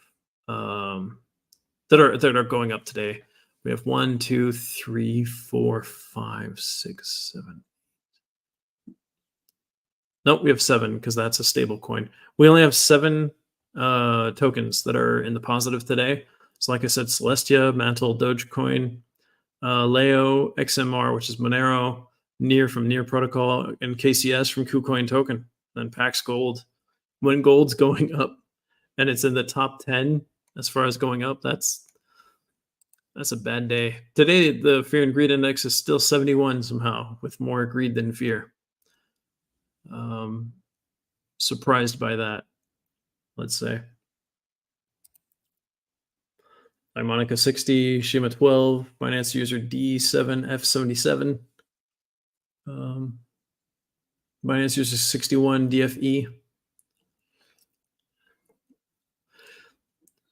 that are going up today. We have 1, 2, 3, 4, 5, 6, 7. Nope, we have 7 because that's a stable coin. We only have 7 tokens that are in the positive today. So like I said, Celestia, Mantle, Dogecoin, Leo, XMR, which is Monero, Near from Near Protocol, and KCS from KuCoin Token. Then Pax Gold. When gold's going up and it's in the top 10 as far as going up, that's a bad day. Today, the Fear and Greed Index is still 71 somehow, with more greed than fear. Surprised by that, let's say. Monica 60, Shima 12, Binance user D7F77. Binance user 61, DFE.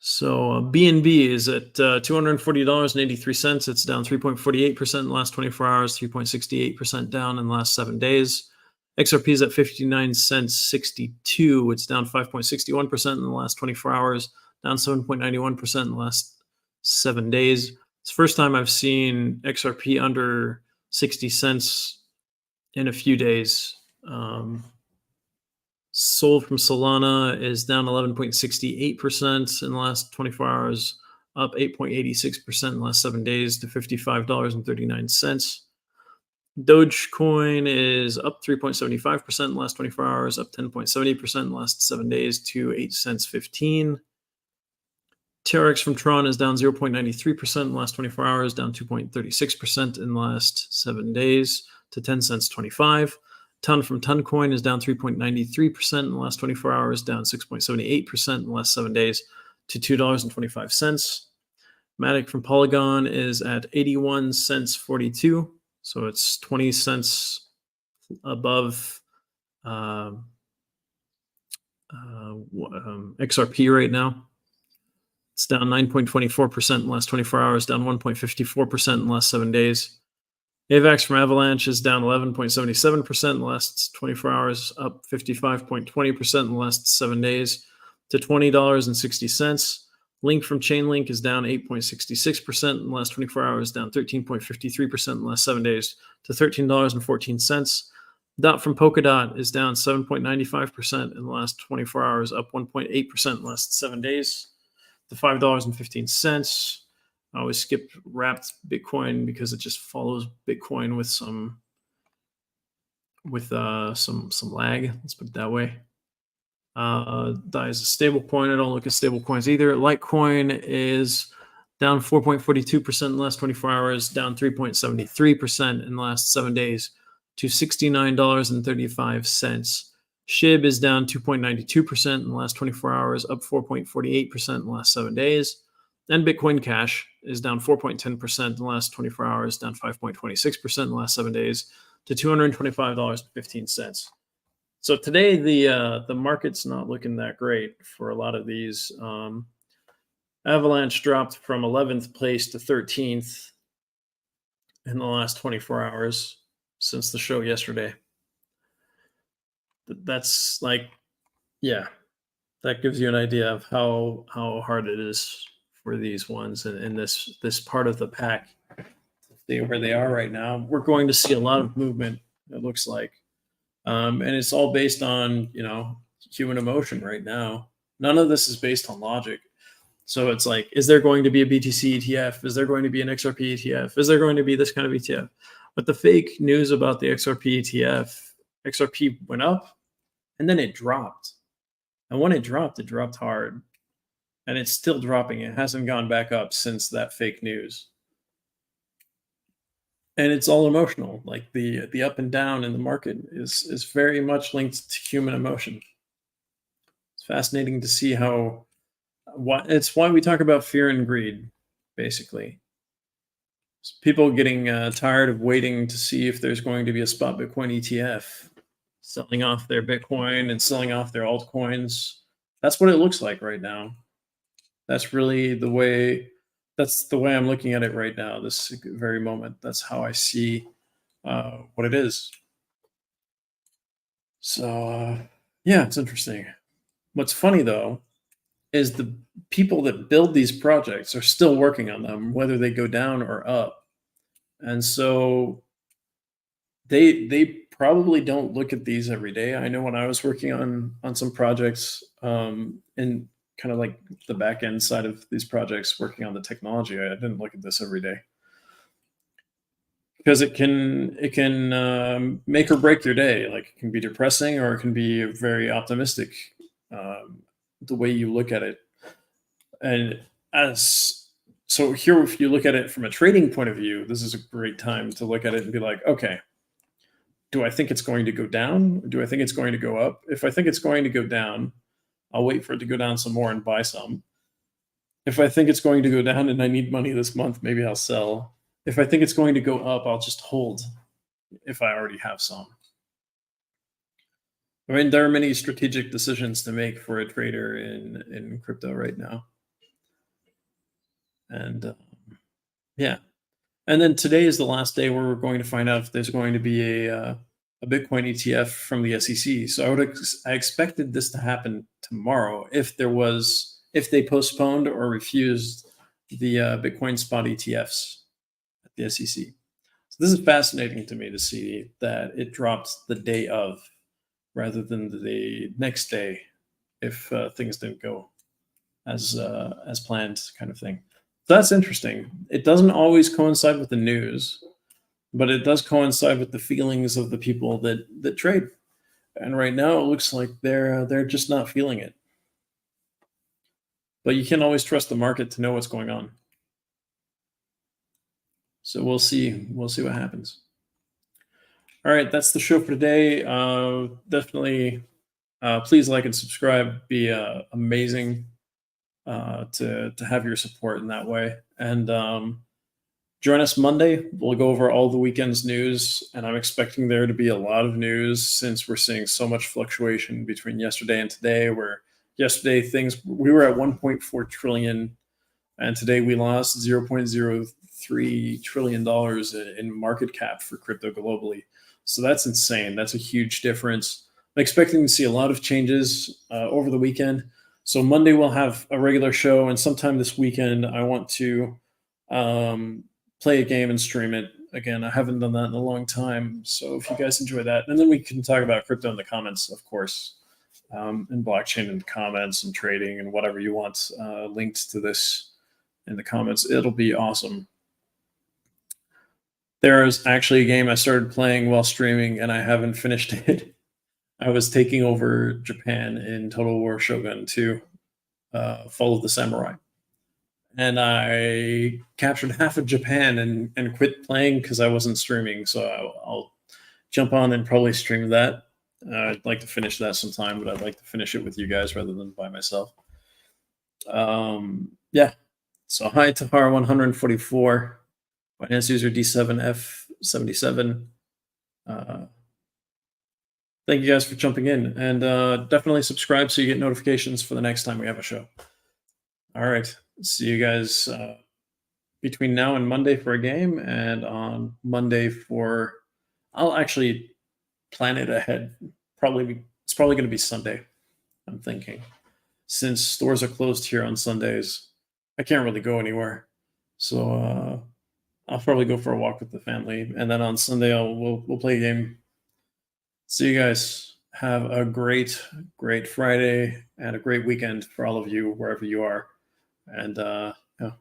So BNB is at $240.83. It's down 3.48% in the last 24 hours, 3.68% down in the last 7 days. XRP is at 59 cents 62. It's down 5.61% in the last 24 hours, down 7.91% in the last 7 days. It's the first time I've seen XRP under 60 cents in a few days. Sold from Solana is down 11.68% in the last 24 hours, up 8.86% in the last 7 days to $55.39. Dogecoin is up 3.75% in the last 24 hours, up 10.70% in the last 7 days to 8 cents 15. TRX from Tron is down 0.93% in the last 24 hours, down 2.36% in the last 7 days to 10 cents 25. Ton from Toncoin is down 3.93% in the last 24 hours, down 6.78% in the last 7 days to $2.25. Matic from Polygon is at 81 cents 42. So it's 20 cents above XRP right now. It's down 9.24% in the last 24 hours, down 1.54% in the last 7 days. AVAX from Avalanche is down 11.77% in the last 24 hours, up 55.20% in the last 7 days to $20.60. Link from Chainlink is down 8.66% in the last 24 hours, down 13.53% in the last 7 days to $13.14. Dot from Polkadot is down 7.95% in the last 24 hours, up 1.8% in the last 7 days to $5.15. I always skip wrapped Bitcoin because it just follows Bitcoin with some lag. Let's put it that way. DAI is a stable coin. I don't look at stable coins either. Litecoin is down 4.42% in the last 24 hours, down 3.73% in the last 7 days to $69.35. SHIB is down 2.92% in the last 24 hours, up 4.48% in the last 7 days. And Bitcoin Cash is down 4.10% in the last 24 hours, down 5.26% in the last 7 days to $225.15. So today the market's not looking that great for a lot of these. Avalanche dropped from 11th place to 13th in the last 24 hours since the show yesterday. That's like, yeah, that gives you an idea of how hard it is for these ones in this part of the pack to see where they are right now. We're going to see a lot of movement, it looks like. And it's all based on, human emotion right now. None of this is based on logic. So it's like, is there going to be a BTC ETF? Is there going to be an XRP ETF? Is there going to be this kind of ETF? But the fake news about the XRP ETF, XRP went up and then it dropped. And when it dropped hard. And it's still dropping. It hasn't gone back up since that fake news. And it's all emotional. Like the up and down in the market is very much linked to human emotion. It's fascinating to see it's why we talk about fear and greed, basically. It's people getting tired of waiting to see if there's going to be a spot Bitcoin ETF, selling off their Bitcoin and selling off their altcoins. That's what it looks like right now. That's really the way I'm looking at it right now, this very moment. That's how I see what it is. So, yeah, it's interesting. What's funny, though, is the people that build these projects are still working on them, whether they go down or up. And so they probably don't look at these every day. I know when I was working on some projects, in kind of like the back end side of these projects, working on the technology, I didn't look at this every day, because it can make or break your day. Like, it can be depressing, or it can be very optimistic, the way you look at it. And so here, if you look at it from a trading point of view, this is a great time to look at it and be like, okay, do I think it's going to go down? Do I think it's going to go up? If I think it's going to go down, I'll wait for it to go down some more and buy some. If I think it's going to go down and I need money this month, maybe I'll sell. If I think it's going to go up, I'll just hold if I already have some. I mean, there are many strategic decisions to make for a trader in crypto right now. And yeah. And then today is the last day where we're going to find out if there's going to be a Bitcoin ETF from the SEC. So I expected this to happen tomorrow if they postponed or refused the Bitcoin spot ETFs at the SEC. So this is fascinating to me to see that it drops the day of rather than the next day if things didn't go as planned, kind of thing. So that's interesting. It doesn't always coincide with the news, but it does coincide with the feelings of the people that trade. And right now, it looks like they're just not feeling it. But you can't always trust the market to know what's going on. So we'll see. We'll see what happens. All right, that's the show for today. Definitely, please like and subscribe. Be amazing to have your support in that way. And join us Monday. We'll go over all the weekend's news, and I'm expecting there to be a lot of news since we're seeing so much fluctuation between yesterday and today, where yesterday we were at 1.4 trillion, and today we lost $0.03 trillion in market cap for crypto globally. So that's insane. That's a huge difference. I'm expecting to see a lot of changes over the weekend. So Monday we'll have a regular show, and sometime this weekend I want to play a game and stream it. Again, I haven't done that in a long time. So if you guys enjoy that, and then we can talk about crypto in the comments, of course, and blockchain in the comments, and trading and whatever you want linked to this in the comments. It'll be awesome. There is actually a game I started playing while streaming, and I haven't finished it. I was taking over Japan in Total War Shogun 2, Fall of the Samurai. And I captured half of Japan and quit playing because I wasn't streaming. So I'll jump on and probably stream that. I'd like to finish that sometime, but I'd like to finish it with you guys rather than by myself. Yeah. So hi to Tahar144. Finance user D7F77. Thank you guys for jumping in, and definitely subscribe so you get notifications for the next time we have a show. All right. See you guys between now and Monday for a game, and on Monday I'll actually plan it ahead. It's probably going to be Sunday, I'm thinking. Since stores are closed here on Sundays, I can't really go anywhere. So I'll probably go for a walk with the family, and then on Sunday we'll play a game. See you guys. Have a great Friday and a great weekend for all of you, wherever you are. And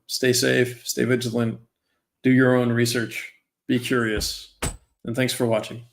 stay safe, stay vigilant, do your own research, be curious, and thanks for watching.